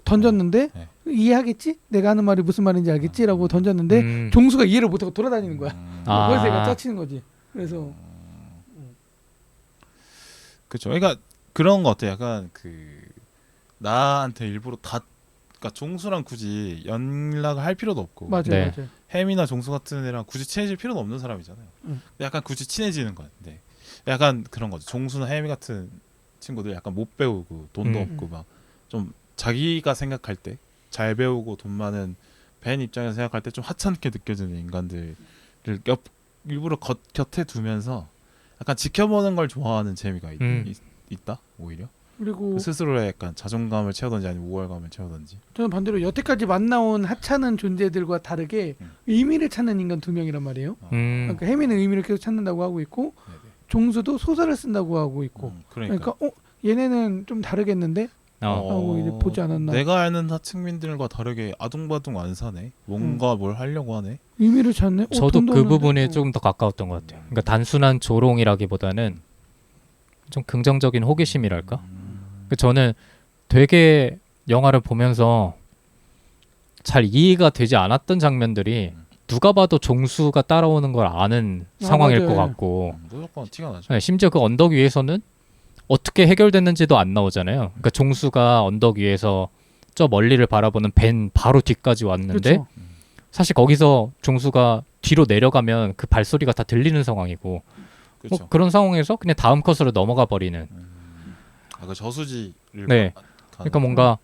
던졌는데 네. 이해하겠지? 내가 하는 말이 무슨 말인지 알겠지라고 던졌는데 종수가 이해를 못하고 돌아다니는 거야. 그래서 얘가 짜치는 거지. 그래서 그렇죠. 그러니까 그런 거 같아. 약간 그 나한테 일부러 그러니까 종수랑 굳이 연락을 할 필요도 없고 맞아요, 네. 맞아요. 햄이나 종수 같은 애랑 굳이 친해질 필요는 없는 사람이잖아요. 약간 굳이 친해지는 거야. 근데 약간 그런 거죠. 종수나 햄이 같은 친구들 약간 못 배우고 돈도 없고 막 좀 자기가 생각할 때 잘 배우고 돈 많은 벤 입장에서 생각할 때 좀 하찮게 느껴지는 인간들을 일부러 곁에 두면서 약간 지켜보는 걸 좋아하는 재미가 있다 오히려. 그리고 스스로의 약간 자존감을 채우든지 아니면 우월감을 채우든지. 저는 반대로 여태까지 만나온 하찮은 존재들과 다르게 의미를 찾는 인간 두 명이란 말이에요. 그러니까 혜미는 의미를 계속 찾는다고 하고 있고 종수도 소설을 쓴다고 하고 있고 그러니까 얘네는 좀 다르겠는데 하고 이제 보지 않았나. 내가 아는 하층민들과 다르게 아둥바둥 안 사네. 뭔가 뭘 하려고 하네. 의미를 찾네. 저도 돈도 그 없는데? 부분에 조금 더 가까웠던 것 같아요. 그러니까 단순한 조롱이라기보다는 좀 긍정적인 호기심이랄까. 그러니까 저는 되게 영화를 보면서 잘 이해가 되지 않았던 장면들이 누가 봐도 종수가 따라오는 걸 아는 상황일 맞아요. 것 같고 무조건 티가 나죠. 네, 심지어 그 언덕 위에서는 어떻게 해결됐는지도 안 나오잖아요. 그러니까 종수가 언덕 위에서 저 멀리를 바라보는 벤 바로 뒤까지 왔는데 그렇죠. 사실 거기서 종수가 뒤로 내려가면 그 발소리가 다 들리는 상황이고 그렇죠. 그런 상황에서 그냥 다음 컷으로 넘어가 버리는. 그 저수지를 네. 그러니까 뭔가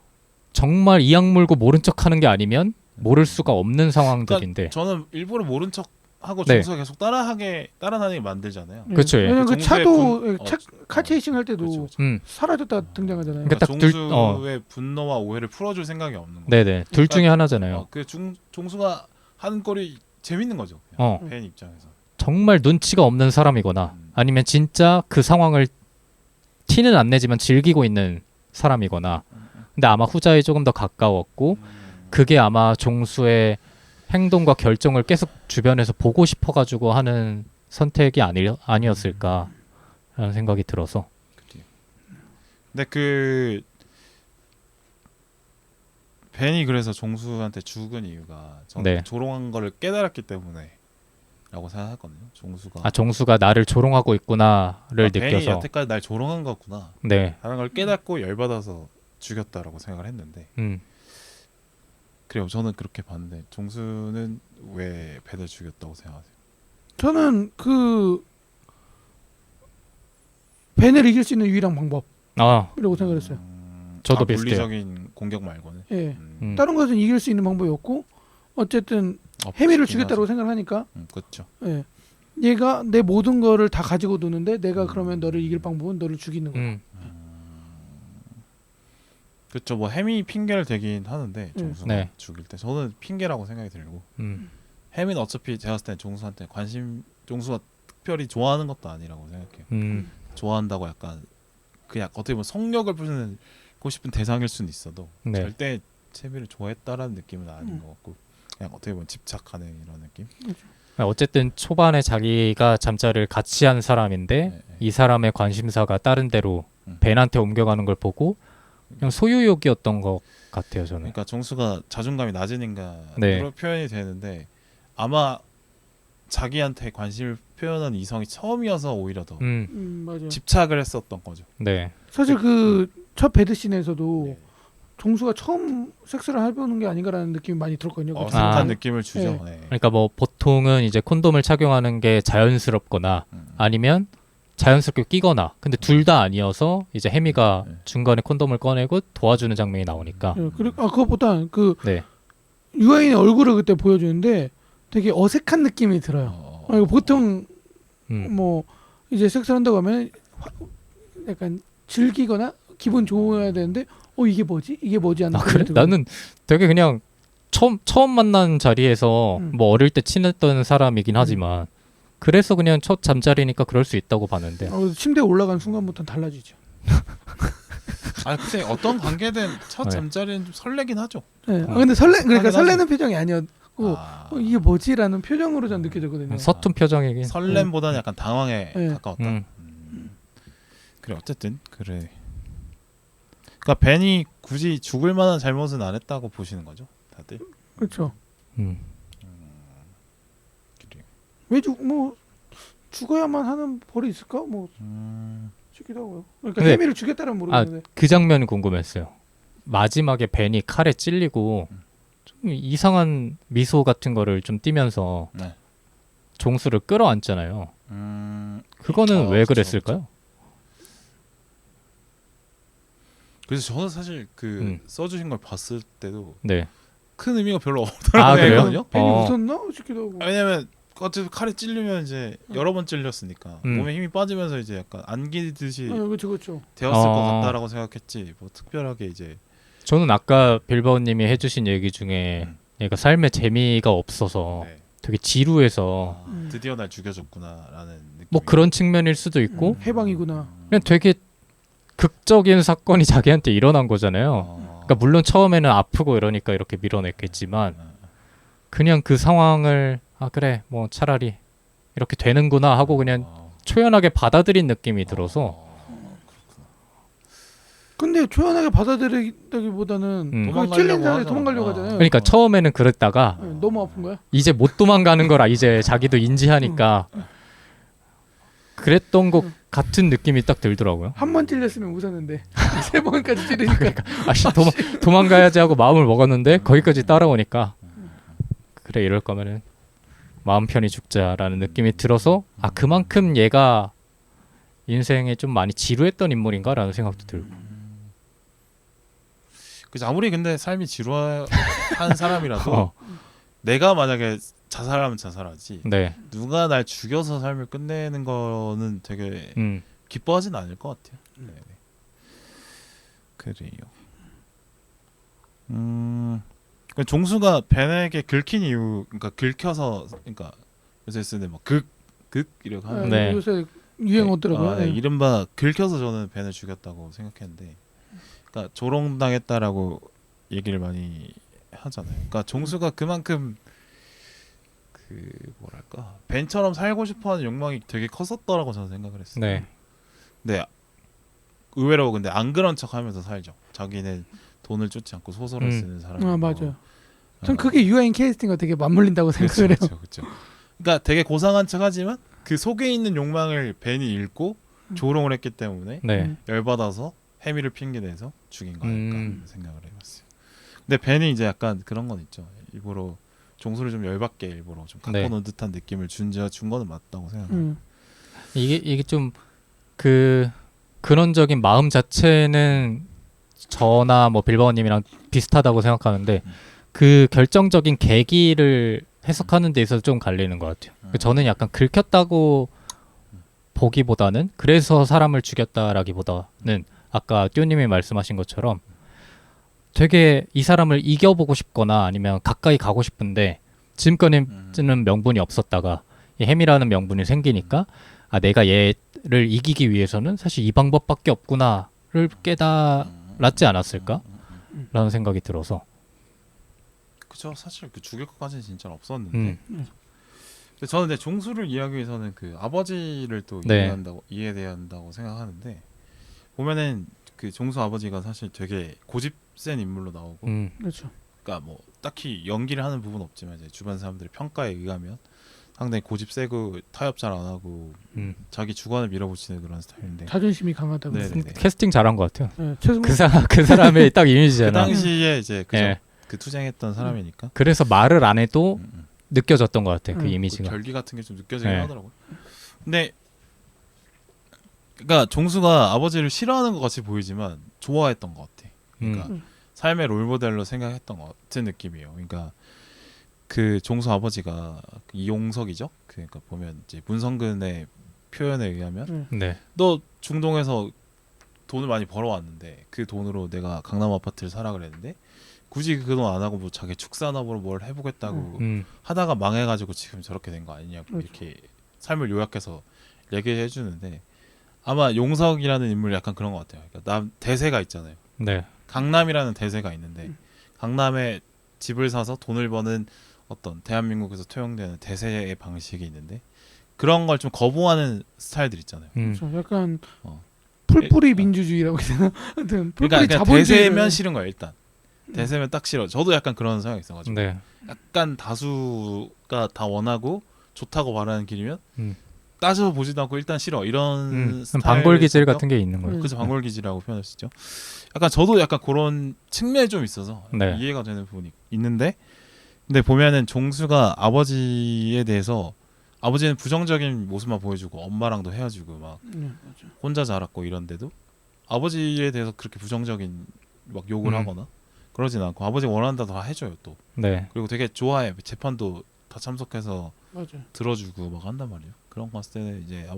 정말 이악 물고 모른 척하는 게 아니면 모를 수가 없는 상황들인데. 그러니까 저는 일부러 모른 척 하고 네. 종수가 계속 따라다니게 만들잖아요. 그렇죠, 예. 왜냐면 그 종수의 차도 카체이싱 할 때도 그렇죠. 사라졌다 등장하잖아요. 그러니까 딱 종수의 분노와 오해를 풀어줄 생각이 없는 거예요. 네네. 둘 중에 하나잖아요. 그 종수가 하는 꼴이 재밌는 거죠. 팬 입장에서. 정말 눈치가 없는 사람이거나 아니면 진짜 그 상황을 티는 안 내지만 즐기고 있는 사람이거나 근데 아마 후자에 조금 더 가까웠고 그게 아마 종수의 행동과 결정을 계속 주변에서 보고 싶어가지고 하는 선택이 아니었을까라는 생각이 들어서. 근데 그 벤이 그래서 종수한테 죽은 이유가 저는 네. 조롱한 거를 깨달았기 때문에라고 생각했거든요. 종수가 종수가 나를 조롱하고 있구나를 벤이 느껴서. 여태까지 날 조롱한 거구나 네. 라는 걸 깨닫고 열받아서 죽였다라고 생각을 했는데 그래요. 저는 그렇게 봤는데 종수는 왜 벤을 죽였다고 생각하세요? 저는 그 벤을 이길 수 있는 유일한 방법이라고 생각을 했어요. 저도 비슷해요. 물리적인 공격 말고는. 예. 다른 것은 이길 수 있는 방법이었고 어쨌든 해미를 죽였다고 생각을 하니까 그렇죠. 예. 얘가 내 모든 거를 다 가지고 노는데 내가 그러면 너를 이길 방법은 너를 죽이는 거야. 그렇죠. 뭐 해미 핑계를 대긴 하는데 종수가 네. 죽일 때 저는 핑계라고 생각이 들고 해미는 어차피 제가 봤을 때 종수한테 종수가 특별히 좋아하는 것도 아니라고 생각해요. 좋아한다고 약간 그냥 어떻게 보면 성력을 부리고 싶은 대상일 수는 있어도 네. 절대 채비를 좋아했다라는 느낌은 아닌 것 같고 그냥 어떻게 보면 집착하는 이런 느낌. 어쨌든 초반에 자기가 잠자리를 같이 한 사람인데 네. 이 사람의 관심사가 다른 데로 벤한테 옮겨가는 걸 보고 그냥 소유욕이었던 것 같아요 저는. 그러니까 종수가 자존감이 낮은 인간으로 네. 표현이 되는데 아마 자기한테 관심을 표현한 이성이 처음이어서 오히려 더 맞아요. 집착을 했었던 거죠. 네. 사실 그 첫 배드씬에서도 네. 종수가 처음 섹스를 해보는 게 아닌가라는 느낌이 많이 들었거든요. 그 어색한 아. 느낌을 주죠. 네. 그러니까 뭐 보통은 이제 콘돔을 착용하는 게 자연스럽거나 아니면 자연스럽게 끼거나 근데 둘 다 아니어서 이제 해미가 중간에 콘돔을 꺼내고 도와주는 장면이 나오니까. 예, 그리고 그것보다 그 네. 유아인의 얼굴을 그때 보여주는데 되게 어색한 느낌이 들어요. 보통 뭐 이제 섹스를 한다고 하면 약간 즐기거나 기분 좋아야 되는데 이게 뭐지? 이게 뭐지? 하는 그래? 생각이 나는 되게 그냥 처음 만난 자리에서 뭐 어릴 때 친했던 사람이긴 하지만 그래서 그냥 첫 잠자리니까 그럴 수 있다고 봤는데. 침대에 올라간 순간부터는 달라지죠. 아 근데 어떤 관계든 첫 네. 잠자리는 좀 설레긴 하죠. 네. 근데 그러니까 하긴 설레는 표정이 아니었고 아, 이게 뭐지라는 표정으로 전 느껴졌거든요. 서툰 표정이긴. 설렘보다는 약간 당황에 네. 가까웠다. 그래 어쨌든 그래. 그러니까 벤이 굳이 죽을 만한 잘못은 안 했다고 보시는 거죠, 다들? 그렇죠. 그래요. 뭐 죽어야만 하는 벌이 있을까? 뭐 싶기도 하고요. 그러니까 근데- 해미를 죽였다는 모르겠는데. 그 장면이 궁금했어요. 마지막에 벤이 칼에 찔리고 좀 이상한 미소 같은 거를 좀 띠면서 네. 종수를 끌어안잖아요. 그거는 왜 그쵸, 그랬을까요? 그래서 저는 사실 그 써주신 걸 봤을 때도 네. 큰 의미가 별로 아, 없더라고요. 그래요? 거든요. 벤이 어. 웃었나 싶기도 하고. 왜냐면 어쨌든 칼에 찔리면 이제 여러 번 찔렸으니까 몸에 힘이 빠지면서 이제 약간 안기듯이 그렇죠, 그렇죠. 되었을 것 어. 같다라고 생각했지 뭐 특별하게 이제 저는 아까 빌바오님이 해주신 얘기 중에 얘가 삶의 재미가 없어서 네. 되게 지루해서 드디어 날 죽여줬구나라는 느낌. 뭐 그런 측면일 수도 있고 해방이구나. 그냥 되게 극적인 사건이 자기한테 일어난 거잖아요. 그러니까 물론 처음에는 아프고 이러니까 이렇게 밀어냈겠지만 그냥 그 상황을 그래 뭐 차라리 이렇게 되는구나 하고 그냥 초연하게 받아들인 느낌이 들어서 근데 초연하게 받아들이기보다는 그 도망가려고 찔린 사람이 하잖아. 도망가려고 하잖아요. 그러니까 처음에는 그랬다가 네, 너무 아픈 거야. 이제 못 도망가는 걸 이제 자기도 인지하니까 그랬던 것 같은 느낌이 딱 들더라고요. 한 번 찔렸으면 웃었는데 세 번까지 찌르니까 아씨 도망가야지 하고 마음을 먹었는데 거기까지 따라오니까 그래 이럴 거면은 마음 편히 죽자라는 느낌이 들어서 그만큼 얘가 인생에 좀 많이 지루했던 인물인가라는 생각도 들고. 그래서 아무리 근데 삶이 지루한 사람이라도 어, 내가 만약에 자살하면 자살하지 네. 누가 날 죽여서 삶을 끝내는 거는 되게 기뻐하진 않을 것 같아요. 네. 그래요. 그러니까 종수가 벤에게 긁힌 이유, 그러니까 긁혀서, 그러니까 요새 쓰는 뭐 극 이렇게 하는 네. 요새 유행어더라고요. 네. 이른바 긁혀서 저는 벤을 죽였다고 생각했는데, 그러니까 조롱당했다라고 얘기를 많이 하잖아요. 그러니까 종수가 그만큼 그 뭐랄까 벤처럼 살고 싶어하는 욕망이 되게 컸었더라고 저는 생각을 했어요. 네. 근데 의외로 근데 안 그런 척하면서 살죠. 자기는 돈을 쫓지 않고 소설을 쓰는 사람. 아 맞아요. 전 그게 유아인 캐스팅과 되게 맞물린다고 생각을 해요. 그렇죠. 그러니까 되게 고상한 척하지만 그 속에 있는 욕망을 벤이 읽고 조롱을 했기 때문에 네. 열받아서 해미를 핑계대서 죽인 거 아닐까 생각을 해봤어요. 근데 벤이 이제 약간 그런 건 있죠. 일부러 종수를 좀 열받게 일부러 좀 갖고 논 듯한 느낌을 준 거는 맞다고 생각해요. 이게 좀 그 근원적인 마음 자체는 저나 뭐 빌바오님이랑 비슷하다고 생각하는데 그 결정적인 계기를 해석하는 데 있어서 좀 갈리는 것 같아요. 저는 약간 긁혔다고 보기보다는 그래서 사람을 죽였다라기보다는 아까 띠오님이 말씀하신 것처럼 되게 이 사람을 이겨보고 싶거나 아니면 가까이 가고 싶은데 지금까지는 명분이 없었다가 이 햄이라는 명분이 생기니까 아 내가 얘를 이기기 위해서는 사실 이 방법밖에 없구나를 깨달았지 않았을까? 라는 생각이 들어서 그죠. 사실 그 죽일 것까지는 진짜 없었는데 근데 저는 근데 종수를 이해하기 위해서는 그 아버지를 또 이해해야 한다고 생각하는데 보면은 그 종수 아버지가 사실 되게 고집센 인물로 나오고 그렇죠. 그러니까 뭐 딱히 연기를 하는 부분은 없지만 이제 주변 사람들의 평가에 의하면 상당히 고집 세고 타협 잘 안 하고 자기 주관을 밀어붙이는 그런 스타일인데 자존심이 강하다고. 캐스팅 잘한 것 같아요. 네, 그 사람의 딱 이미지잖아. 그 당시에 이제 그 투쟁했던 사람이니까. 그래서 말을 안 해도 느껴졌던 것 같아. 그 이미지가. 그 결기 같은 게 좀 느껴지긴 하더라고요. 근데 그러니까 종수가 아버지를 싫어하는 것 같이 보이지만 좋아했던 것 같아. 그러니까 삶의 롤모델로 생각했던 것 같은 느낌이에요. 그러니까 그 종수 아버지가 이용석이죠. 그러니까 보면 이제 문성근의 표현에 의하면 너 중동에서 돈을 많이 벌어왔는데 그 돈으로 내가 강남 아파트를 사라 그랬는데 굳이 그 돈 안 하고 뭐 자기 축산업으로 뭘 해보겠다고 하다가 망해가지고 지금 저렇게 된 거 아니냐고 이렇게 삶을 요약해서 얘기해 주는데 아마 용석이라는 인물이 약간 그런 것 같아요. 그러니까 대세가 있잖아요. 강남이라는 대세가 있는데 강남에 집을 사서 돈을 버는 어떤 대한민국에서 투영되는 대세의 방식이 있는데 그런 걸 좀 거부하는 스타일들 있잖아요. 그렇죠. 약간 풀뿌리 민주주의라고 해야 되나? 하여튼 풀뿌리 그러니까 대세면 싫은 거예요. 일단 대세면 딱 싫어. 저도 약간 그런 생각이 있어가지고 약간 다수가 다 원하고 좋다고 말하는 길이면 따져 보지도 않고 일단 싫어 이런 방골 기질 같은 게 있는 거예요. 그죠. 방골 기질이라고 표현할 수 있죠. 약간 저도 약간 그런 측면이 좀 있어서 이해가 되는 부분이 있는데 근데 보면은 종수가 아버지에 대해서 아버지는 부정적인 모습만 보여주고 엄마랑도 헤어지고 막 혼자 자랐고 이런데도 아버지에 대해서 그렇게 부정적인 막 욕을 하거나 그러진 않고 아버지가 원한다 다 해줘요 또. 그리고 되게 좋아해. 재판도 다 참석해서 들어주고 막 한단 말이에요. 그런 거 봤을 때는 이제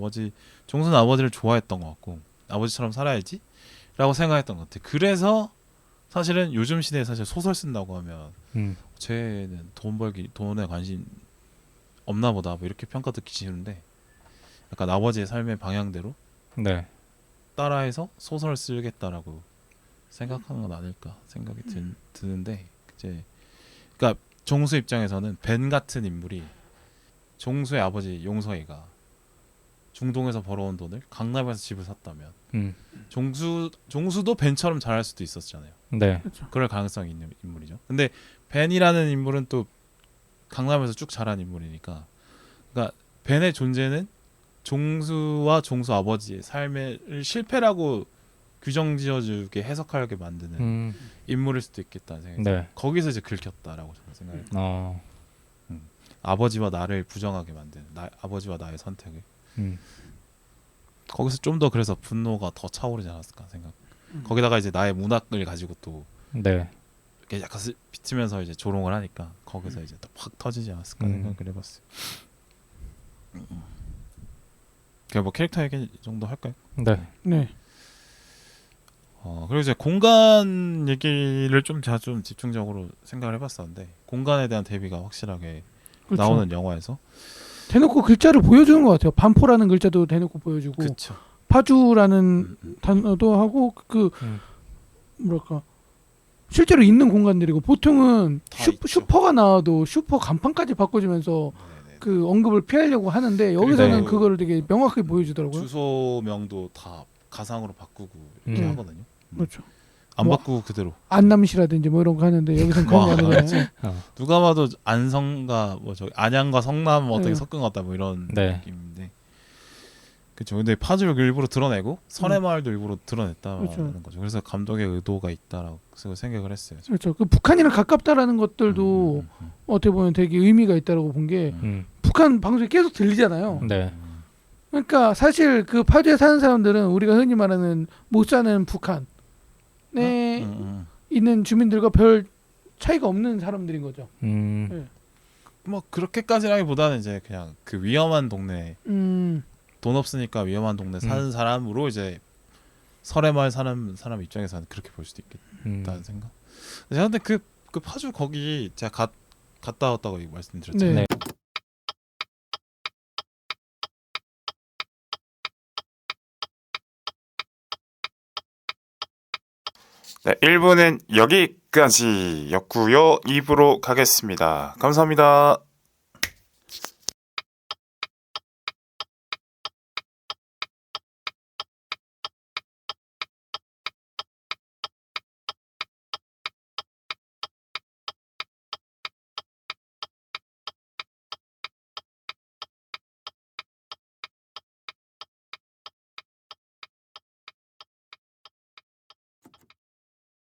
종수는 아버지를 좋아했던 것 같고 아버지처럼 살아야지 라고 생각했던 것 같아요. 그래서 사실은 요즘 시대에 사실 소설 쓴다고 하면 쟤는 돈에 관심 없나 보다 뭐 이렇게 평가 듣기 싫은데 약간 아버지의 삶의 방향대로 따라해서 소설을 쓰겠다라고 생각하는 건 아닐까 생각이 드는데 이제 그러니까 종수 입장에서는 벤 같은 인물이 종수의 아버지 용서이가 중동에서 벌어온 돈을 강남에서 집을 샀다면 종수도 벤처럼 잘할 수도 있었잖아요. 그럴 가능성이 있는 인물이죠. 근데 벤이라는 인물은 또 강남에서 쭉 자란 인물이니까 그러니까 벤의 존재는 종수와 종수 아버지의 삶을 실패라고 규정 지어주게 해석하게 만드는 인물일 수도 있겠다는 생각이 들어요. 거기서 이제 긁혔다라고 저는 생각해요. 아버지와 나를 부정하게 만드는 아버지와 나의 선택을 거기서 좀 더 그래서 분노가 더 차오르지 않았을까 생각. 거기다가 이제 나의 문학을 가지고 또 이렇게 약간 비치면서 이제 조롱을 하니까 거기서 이제 확 터지지 않았을까 생각을 해봤어요. 그냥 뭐 캐릭터 얘기 정도 할까요? 네. 그리고 이제 공간 얘기를 좀 집중적으로 생각을 해봤었는데 공간에 대한 대비가 확실하게 나오는 영화에서 대놓고 글자를 보여주는 것 같아요. 반포라는 글자도 대놓고 보여주고 그렇죠. 파주라는 단어도 하고 음. 뭐랄까 실제로 있는 공간들이고 보통은 다 있죠. 슈퍼가 나와도 슈퍼 간판까지 바꿔주면서 네네. 그 언급을 피하려고 하는데 여기서는 네. 그거를 되게 명확하게 보여주더라고요. 주소명도 다 가상으로 바꾸고 이렇게 음. 하거든요. 그렇죠. 안 뭐, 바꾸고 그대로. 안남시라든지 뭐 이런 거 하는데 여기서는 그런 거 안 하잖아요. 누가 봐도 안성과 뭐 저기 안양과 성남 어떻게 네. 섞은 것 같다 뭐 이런 네. 느낌인데. 그렇죠. 근데 파주를 일부러 드러내고 선해마을도 일부러 드러냈다는 그렇죠. 거죠. 그래서 감독의 의도가 있다라고 생각을 했어요. 그렇죠. 그 북한이랑 가깝다라는 것들도 어떻게 보면 되게 의미가 있다라고 본 게 북한 방송이 계속 들리잖아요. 네. 그러니까 사실 그 파주에 사는 사람들은 우리가 흔히 말하는 못 사는 북한에 있는 주민들과 별 차이가 없는 사람들인 거죠. 뭐 그렇게까지라기보다는 이제 그냥 그 위험한 동네 돈 없으니까 위험한 동네 사는 사람으로 이제 설해마을 사는 사람 입장에서는 그렇게 볼 수도 있겠다는 생각. 제가 근데 그 파주 거기 제가 갔다 왔다고 말씀드렸잖아요. 네. 네, 1부는 여기까지였고요. 2부로 가겠습니다. 감사합니다.